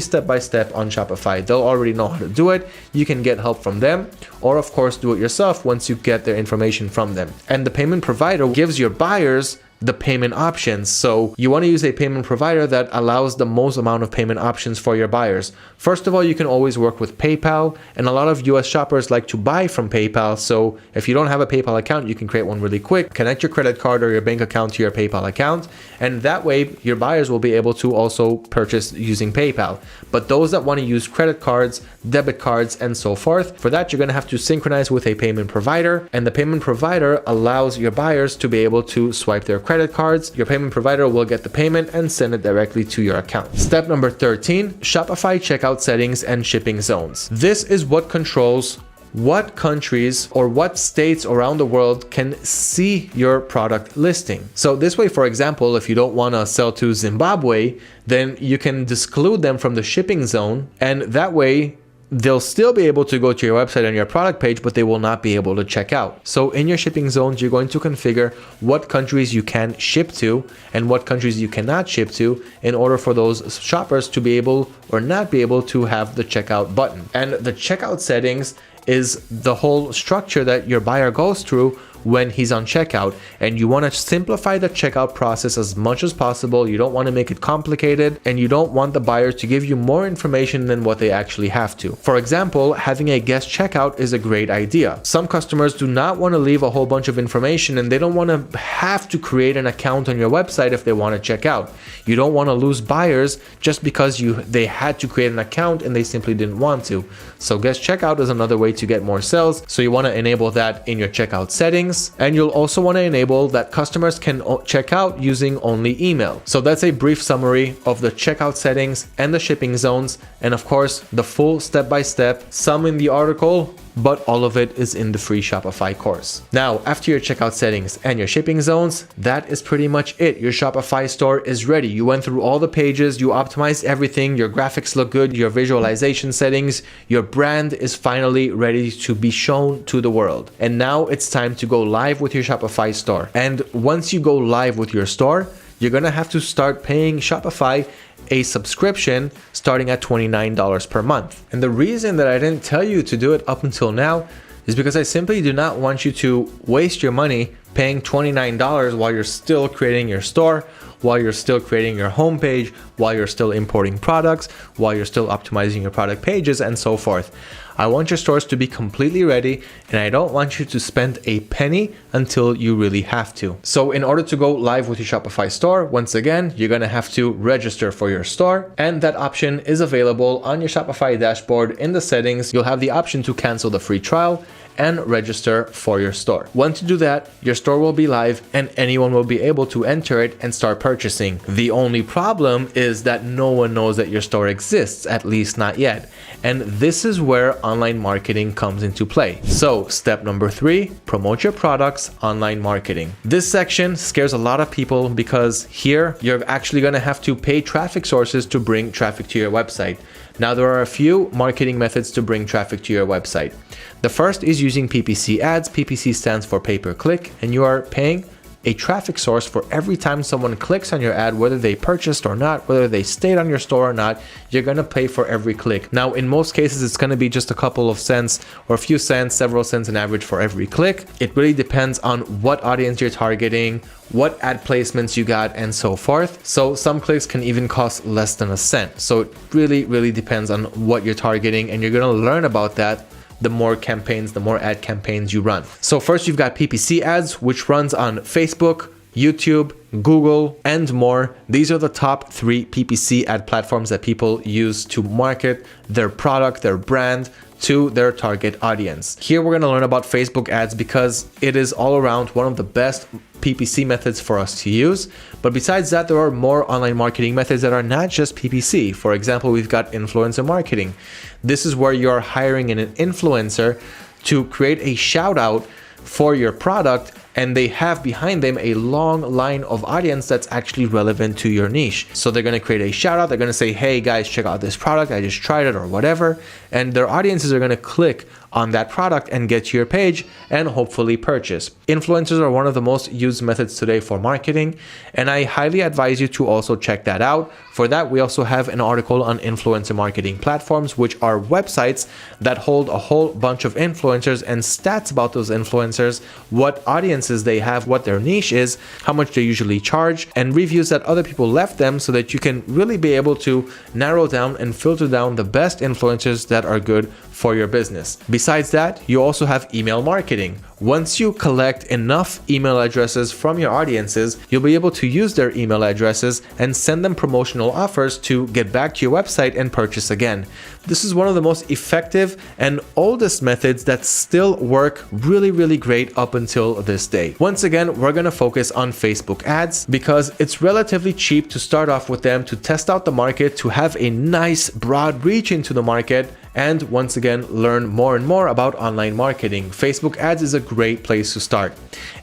step-by-step on Shopify. They'll already know how to do it. You can get help from them, or of course do it yourself once you get their information from them. And the payment provider gives your buyers the payment options. So you want to use a payment provider that allows the most amount of payment options for your buyers. First of all, you can always work with PayPal, and a lot of US shoppers like to buy from PayPal. So if you don't have a PayPal account, you can create one really quick, connect your credit card or your bank account to your PayPal account, and that way your buyers will be able to also purchase using PayPal. But those that want to use credit cards, debit cards, and so forth, for that you're going to have to synchronize with a payment provider, and the payment provider allows your buyers to be able to swipe their credit cards. Your payment provider will get the payment and send it directly to your account. Step number 13, Shopify checkout settings and shipping zones. This is what controls what countries or what states around the world can see your product listing. So this way, for example, if you don't want to sell to Zimbabwe, then you can exclude them from the shipping zone, and that way they'll still be able to go to your website and your product page, but they will not be able to check out. So in your shipping zones, you're going to configure what countries you can ship to and what countries you cannot ship to in order for those shoppers to be able or not be able to have the checkout button. And the checkout settings is the whole structure that your buyer goes through when he's on checkout, and you want to simplify the checkout process as much as possible. You don't want to make it complicated, and you don't want the buyer to give you more information than what they actually have to. For example, having a guest checkout is a great idea. Some customers do not want to leave a whole bunch of information, and they don't want to have to create an account on your website if they want to check out. You don't want to lose buyers just because they had to create an account and they simply didn't want to. So guest checkout is another way to get more sales. So you want to enable that in your checkout settings. And you'll also want to enable that customers can check out using only email. So that's a brief summary of the checkout settings and the shipping zones, and of course the full step-by-step, some in the article, but all of it is in the free Shopify course. Now, after your checkout settings and your shipping zones, that is pretty much it. Your Shopify store is ready. You went through all the pages, you optimized everything, your graphics look good, your visualization settings, your brand is finally ready to be shown to the world. And now it's time to go live with your Shopify store. And once you go live with your store, you're gonna have to start paying Shopify a subscription starting at $29 per month. And the reason that I didn't tell you to do it up until now is because I simply do not want you to waste your money paying $29 while you're still creating your store, while you're still creating your homepage, while you're still importing products, while you're still optimizing your product pages, and so forth. I want your stores to be completely ready, and I don't want you to spend a penny until you really have to. So in order to go live with your Shopify store, once again, you're gonna have to register for your store, and that option is available on your Shopify dashboard. In the settings, you'll have the option to cancel the free trial and register for your store. Once you do that, your store will be live and anyone will be able to enter it and start purchasing. The only problem is that no one knows that your store exists, at least not yet. And this is where online marketing comes into play. So step number 3, promote your products, online marketing. This section scares a lot of people because here you're actually gonna have to pay traffic sources to bring traffic to your website. Now, there are a few marketing methods to bring traffic to your website. The first is using PPC ads. PPC stands for pay per click, and you are paying a traffic source for every time someone clicks on your ad, whether they purchased or not, whether they stayed on your store or not. You're going to pay for every click. Now, in most cases, it's going to be just a couple of cents or a few cents, several cents on average for every click. It really depends on what audience you're targeting, what ad placements you got, and so forth. So some clicks can even cost less than a cent. So it really depends on what you're targeting, and you're going to learn about that the more campaigns, the more ad campaigns you run. So first you've got PPC ads, which runs on Facebook, YouTube, Google, and more. These are the top 3 PPC ad platforms that people use to market their product, their brand, to their target audience. Here we're going to learn about Facebook ads because it is all around one of the best PPC methods for us to use. But besides that, there are more online marketing methods that are not just PPC. For example, we've got influencer marketing. This is where you're hiring an influencer to create a shout out for your product, and they have behind them a long line of audience that's actually relevant to your niche. So they're going to create a shout out. They're going to say, hey guys, check out this product. I just tried it or whatever. And their audiences are going to click on that product and get to your page and hopefully purchase. Influencers are one of the most used methods today for marketing, and I highly advise you to also check that out. For that, we also have an article on influencer marketing platforms, which are websites that hold a whole bunch of influencers and stats about those influencers, what audiences they have, what their niche is, how much they usually charge, and reviews that other people left them, so that you can really be able to narrow down and filter down the best influencers that are good for your business. Besides that, you also have email marketing. Once you collect enough email addresses from your audiences, you'll be able to use their email addresses and send them promotional offers to get back to your website and purchase again. This is one of the most effective and oldest methods that still work really great up until this day. Once again, we're going to focus on Facebook ads because it's relatively cheap to start off with them, to test out the market, to have a nice broad reach into the market, and once again learn more and more about online marketing. Facebook ads is a great place to start.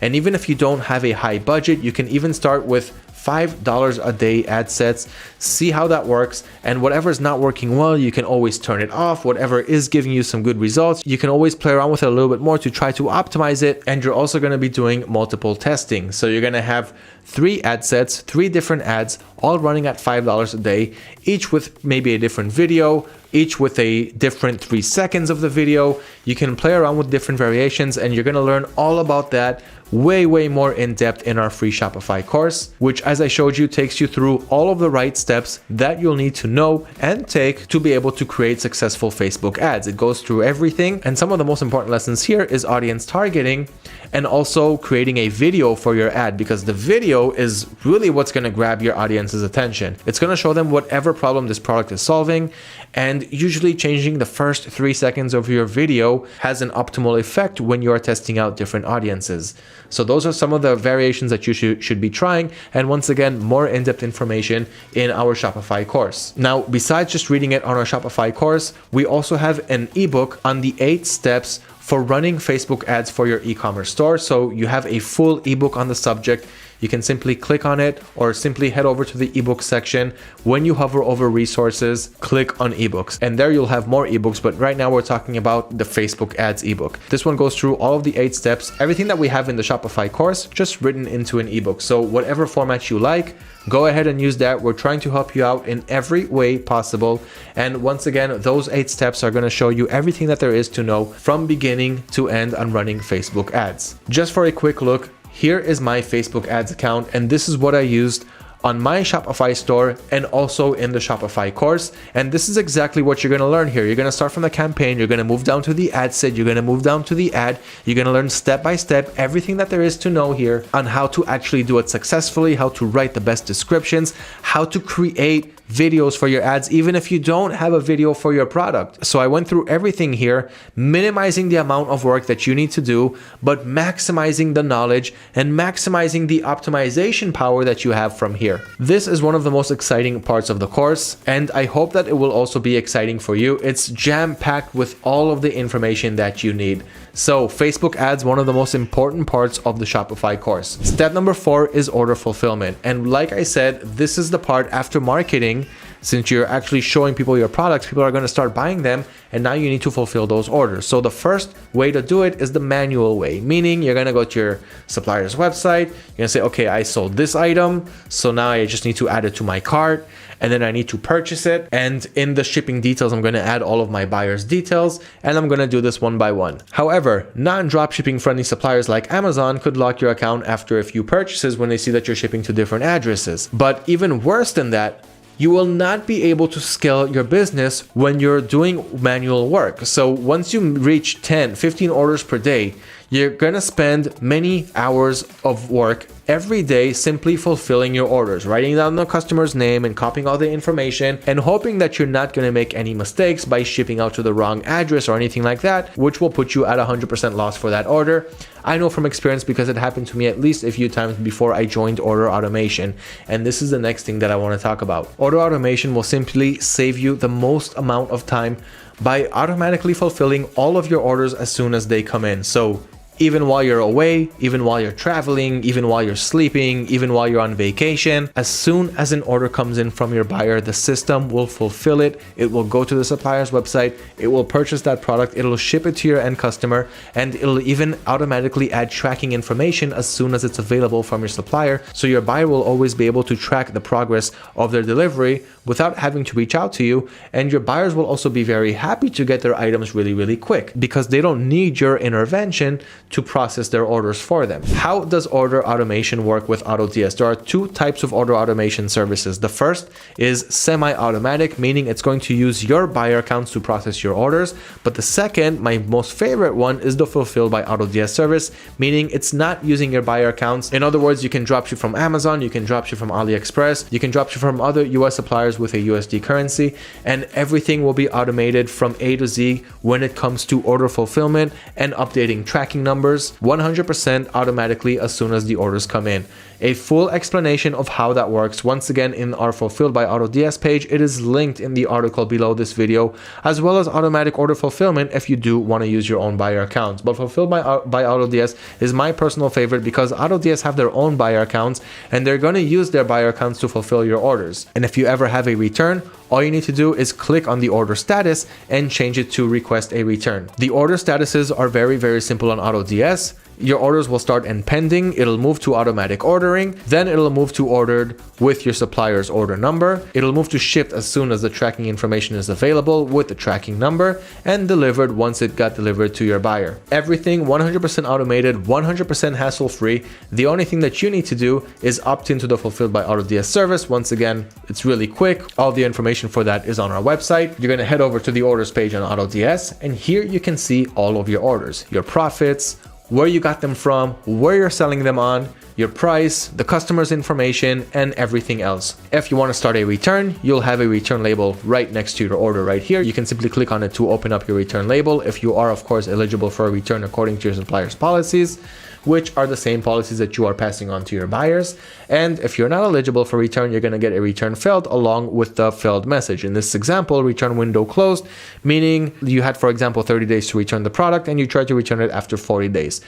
And even if you don't have a high budget, you can even start with $5 a day ad sets, see how that works, and whatever is not working well, you can always turn it off. Whatever is giving you some good results, you can always play around with it a little bit more to try to optimize it. And you're also going to be doing multiple testing. So you're going to have 3 ad sets, 3 different ads, all running at $5 a day, each with maybe a different video, each with a different 3 seconds of the video. You can play around with different variations, and you're going to learn all about that way more in depth in our free Shopify course, which, as I showed you, takes you through all of the right steps that you'll need to know and take to be able to create successful Facebook ads. It goes through everything, and some of the most important lessons here is audience targeting and also creating a video for your ad, because the video is really what's going to grab your audience's attention. It's going to show them whatever problem this product is solving, and usually changing the first 3 seconds of your video has an optimal effect when you are testing out different audiences. So those are some of the variations that you should be trying, and once again, more in-depth information in our Shopify course. Now, besides just reading it on our Shopify course, we also have an ebook on the 8 steps for running Facebook ads for your e-commerce store. So you have a full ebook on the subject. You can simply click on it or simply head over to the ebook section. When you hover over resources, click on ebooks, and there you'll have more ebooks. But right now we're talking about the Facebook ads ebook. This one goes through all of the 8 steps, everything that we have in the Shopify course, just written into an ebook. So whatever format you like, go ahead and use that. We're trying to help you out in every way possible. And once again, those 8 steps are going to show you everything that there is to know from beginning to end on running Facebook ads. Just for a quick look, here is my Facebook ads account, and this is what I used on my Shopify store and also in the Shopify course. And this is exactly what you're going to learn here. You're going to start from the campaign, you're going to move down to the ad set, you're going to move down to the ad, you're going to learn step by step everything that there is to know here on how to actually do it successfully, how to write the best descriptions, how to create videos for your ads, even if you don't have a video for your product. So I went through everything here, minimizing the amount of work that you need to do, but maximizing the knowledge and maximizing the optimization power that you have from here. This is one of the most exciting parts of the course, and I hope that it will also be exciting for you. It's jam-packed with all of the information that you need. So Facebook ads, one of the most important parts of the Shopify course. Step number 4 is order fulfillment. And like I said, this is the part after marketing since you're actually showing people your products, people are going to start buying them, and now you need to fulfill those orders. So the first way to do it is the manual way, meaning you're going to go to your supplier's website. You're going to say, okay, I sold this item, so now I just need to add it to my cart, and then I need to purchase it. And in the shipping details, I'm going to add all of my buyer's details, and I'm going to do this one by one. However, non-dropshipping friendly suppliers like Amazon could lock your account after a few purchases when they see that you're shipping to different addresses. But even worse than that, you will not be able to scale your business when you're doing manual work. So once you reach 10, 15 orders per day, you're gonna spend many hours of work every day simply fulfilling your orders, writing down the customer's name and copying all the information and hoping that you're not gonna make any mistakes by shipping out to the wrong address or anything like that, which will put you at 100% loss for that order. I know from experience because it happened to me at least a few times before I joined order automation. And this is the next thing that I wanna talk about. Order automation will simply save you the most amount of time by automatically fulfilling all of your orders as soon as they come in. So even while you're away, even while you're traveling, even while you're sleeping, even while you're on vacation, as soon as an order comes in from your buyer, the system will fulfill it. It will go to the supplier's website, it will purchase that product, it'll ship it to your end customer, and it'll even automatically add tracking information as soon as it's available from your supplier. So your buyer will always be able to track the progress of their delivery without having to reach out to you. And your buyers will also be very happy to get their items really, really quick because they don't need your intervention to process their orders for them. How does order automation work with AutoDS? There are two types of order automation services. The first is semi-automatic, meaning it's going to use your buyer accounts to process your orders. But the second, my most favorite one, is the fulfilled by AutoDS service, meaning it's not using your buyer accounts. In other words, you can dropship from Amazon, you can dropship from AliExpress, you can dropship from other US suppliers with a USD currency, and everything will be automated from A to Z when it comes to order fulfillment and updating tracking numbers 100% automatically as soon as the orders come in. A full explanation of how that works, once again, in our Fulfilled by AutoDS page. It is linked in the article below this video, as well as automatic order fulfillment if you do want to use your own buyer accounts. But Fulfilled by AutoDS is my personal favorite because AutoDS have their own buyer accounts and they're going to use their buyer accounts to fulfill your orders. And if you ever have a return, all you need to do is click on the order status and change it to request a return. The order statuses are very, very simple on AutoDS. Your orders will start in pending, it'll move to automatic ordering, then it'll move to ordered with your supplier's order number, it'll move to shipped as soon as the tracking information is available with the tracking number, and delivered once it got delivered to your buyer. Everything 100% automated, 100% hassle-free. The only thing that you need to do is opt into the Fulfilled by AutoDS service. Once again, it's really quick. All the information for that is on our website. You're going to head over to the orders page on AutoDS, and here you can see all of your orders, your profits, where you got them from, where you're selling them on, your price, the customer's information, and everything else. If you want to start a return, you'll have a return label right next to your order right here. You can simply click on it to open up your return label if you are, of course, eligible for a return according to your supplier's policies, which are the same policies that you are passing on to your buyers. And if you're not eligible for return, you're going to get a return failed along with the failed message. In this example, return window closed, meaning you had, for example, 30 days to return the product and you tried to return it after 40 days.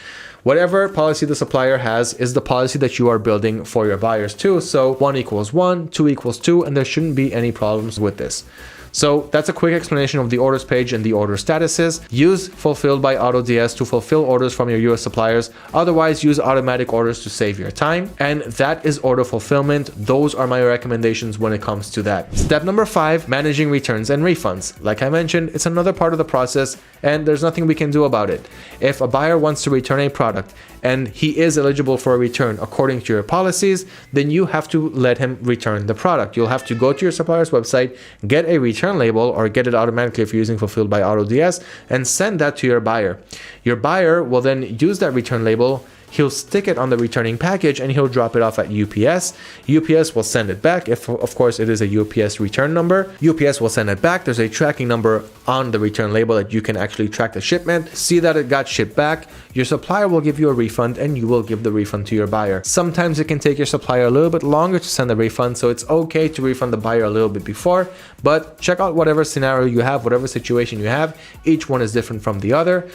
Whatever policy the supplier has is the policy that you are building for your buyers too. So 1 equals 1, 2 equals 2, and there shouldn't be any problems with this. So that's a quick explanation of the orders page and the order statuses. Use Fulfilled by AutoDS to fulfill orders from your US suppliers. Otherwise, use automatic orders to save your time. And that is order fulfillment. Those are my recommendations when it comes to that. Step number 5, managing returns and refunds. Like I mentioned, it's another part of the process and there's nothing we can do about it. If a buyer wants to return a product and he is eligible for a return according to your policies, then you have to let him return the product. You'll have to go to your supplier's website, get a return label, or get it automatically if you're using Fulfilled by AutoDS, and send that to your buyer. Your buyer will then use that return label, he'll stick it on the returning package and he'll drop it off at UPS. UPS will send it back if, of course, it is a UPS return number. UPS will send it back. There's a tracking number on the return label that you can actually track the shipment, see that it got shipped back. Your supplier will give you a refund and you will give the refund to your buyer. Sometimes it can take your supplier a little bit longer to send the refund, so it's okay to refund the buyer a little bit before, but check out whatever scenario you have, whatever situation you have. Each one is different from the other.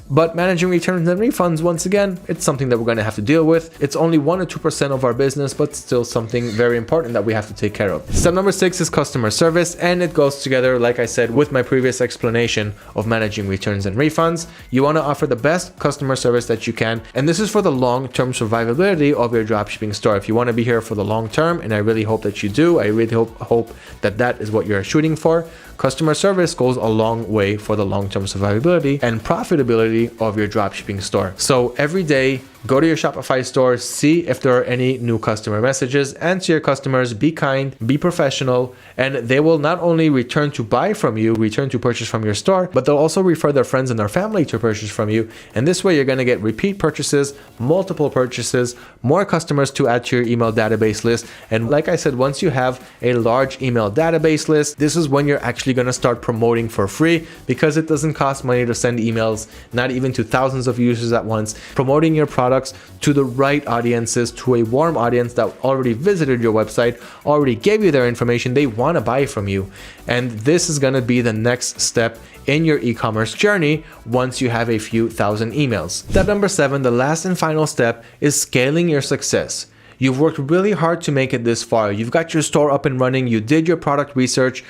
But managing returns and refunds, once again, it's something that we're going to have to deal with. It's only 1 or 2% of our business, but still something very important that we have to take care of. Step number 6 is customer service, and it goes together, like I said, with my previous explanation of managing returns and refunds. You want to offer the best customer service that you can, and this is for the long-term survivability of your dropshipping store. If you want to be here for the long term, and I really hope that you do, I really hope that that is what you're shooting for, customer service goes a long way for the long-term survivability and profitability of your dropshipping store. So every day, go to your Shopify store, see if there are any new customer messages, answer your customers, be kind, be professional, and they will not only return to buy from you, return to purchase from your store, but they'll also refer their friends and their family to purchase from you. And this way you're going to get repeat purchases, multiple purchases, more customers to add to your email database list. And like I said, once you have a large email database list, this is when you're actually going to start promoting for free, because it doesn't cost money to send emails, not even to thousands of users at once. Promoting your products to the right audiences, to a warm audience that already visited your website, already gave you their information, they want to buy from you. And this is going to be the next step in your e-commerce journey once you have a few thousand emails. Step number 7, the last and final step, is scaling your success. You've worked really hard to make it this far. You've got your store up and running. You did your product research.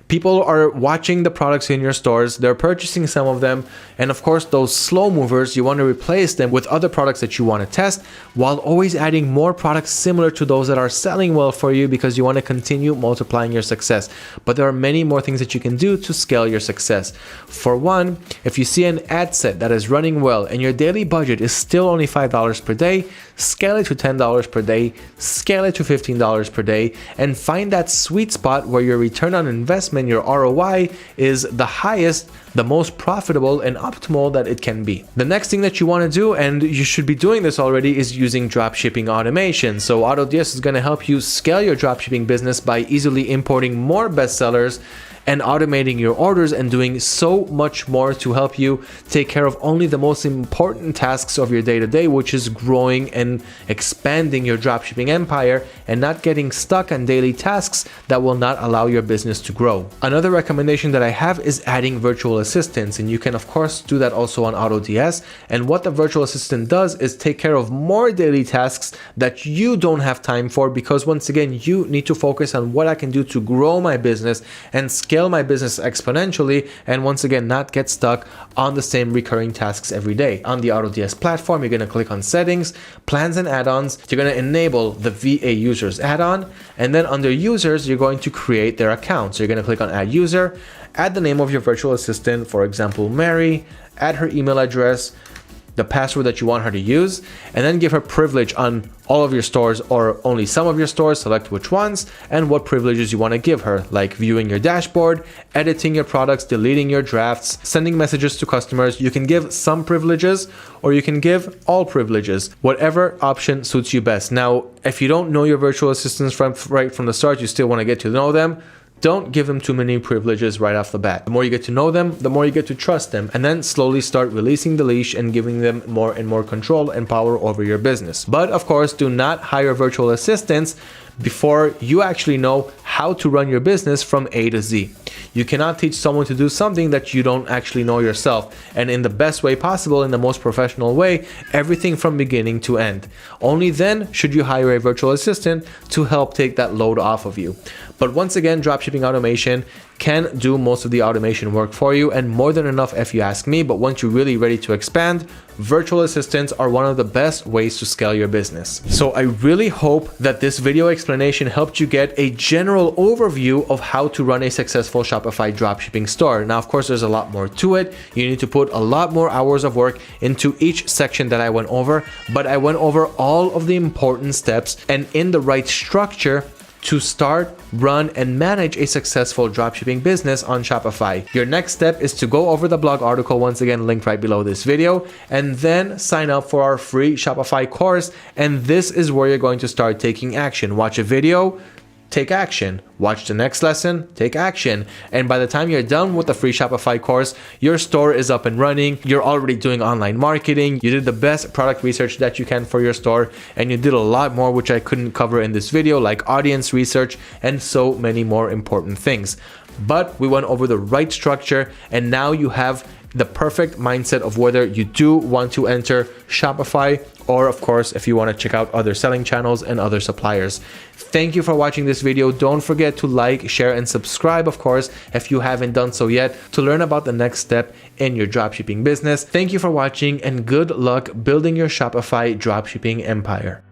People are watching the products in your stores. They're purchasing some of them. And of course, those slow movers, you want to replace them with other products that you want to test, while always adding more products similar to those that are selling well for you, because you want to continue multiplying your success. But there are many more things that you can do to scale your success. For one, if you see an ad set that is running well and your daily budget is still only $5 per day, scale it to $10 per day, scale it to $15 per day, and find that sweet spot where your return on investment, your ROI, is the highest, the most profitable and optimal that it can be. The next thing that you want to do, and you should be doing this already, is using dropshipping automation. So AutoDS is going to help you scale your dropshipping business by easily importing more bestsellers and automating your orders and doing so much more to help you take care of only the most important tasks of your day-to-day, which is growing and expanding your dropshipping empire and not getting stuck on daily tasks that will not allow your business to grow. Another recommendation that I have is adding virtual assistants, and you can of course do that also on AutoDS. And what the virtual assistant does is take care of more daily tasks that you don't have time for, because once again, you need to focus on what I can do to grow my business and scale my business exponentially, and once again not get stuck on the same recurring tasks every day. On the AutoDS platform, you're going to click on settings, plans and add-ons. You're going to enable the VA users add-on, and then under users you're going to create their account. So you're going to click on add user, add the name of your virtual assistant, for example Mary, add her email address, the password that you want her to use, and then give her privilege on all of your stores or only some of your stores. Select which ones and what privileges you want to give her, like viewing your dashboard, editing your products, deleting your drafts, sending messages to customers. You can give some privileges or you can give all privileges, whatever option suits you best. Now, if you don't know your virtual assistants right from the start, you still want to get to know them, don't give them too many privileges right off the bat. The more you get to know them, the more you get to trust them, and then slowly start releasing the leash and giving them more and more control and power over your business. But of course, do not hire virtual assistants before you actually know how to run your business from A to Z. You cannot teach someone to do something that you don't actually know yourself, and in the best way possible, in the most professional way, everything from beginning to end. Only then should you hire a virtual assistant to help take that load off of you. But once again, dropshipping automation can do most of the automation work for you, and more than enough if you ask me. But once you're really ready to expand, virtual assistants are one of the best ways to scale your business. So I really hope that this video explanation helped you get a general overview of how to run a successful Shopify dropshipping store. Now, of course, there's a lot more to it. You need to put a lot more hours of work into each section that I went over, but I went over all of the important steps and in the right structure to start, run, and manage a successful dropshipping business on Shopify. Your next step is to go over the blog article, once again linked right below this video, and then sign up for our free Shopify course. And this is where you're going to start taking action. Watch a video, take action. Watch the next lesson, take action. And by the time you're done with the free Shopify course, your store is up and running. You're already doing online marketing. You did the best product research that you can for your store. And you did a lot more, which I couldn't cover in this video, like audience research and so many more important things. But we went over the right structure, and now you have the perfect mindset of whether you do want to enter Shopify, or of course, if you want to check out other selling channels and other suppliers. Thank you for watching this video. Don't forget to like, share, and subscribe, of course, if you haven't done so yet, to learn about the next step in your dropshipping business. Thank you for watching, and good luck building your Shopify dropshipping empire.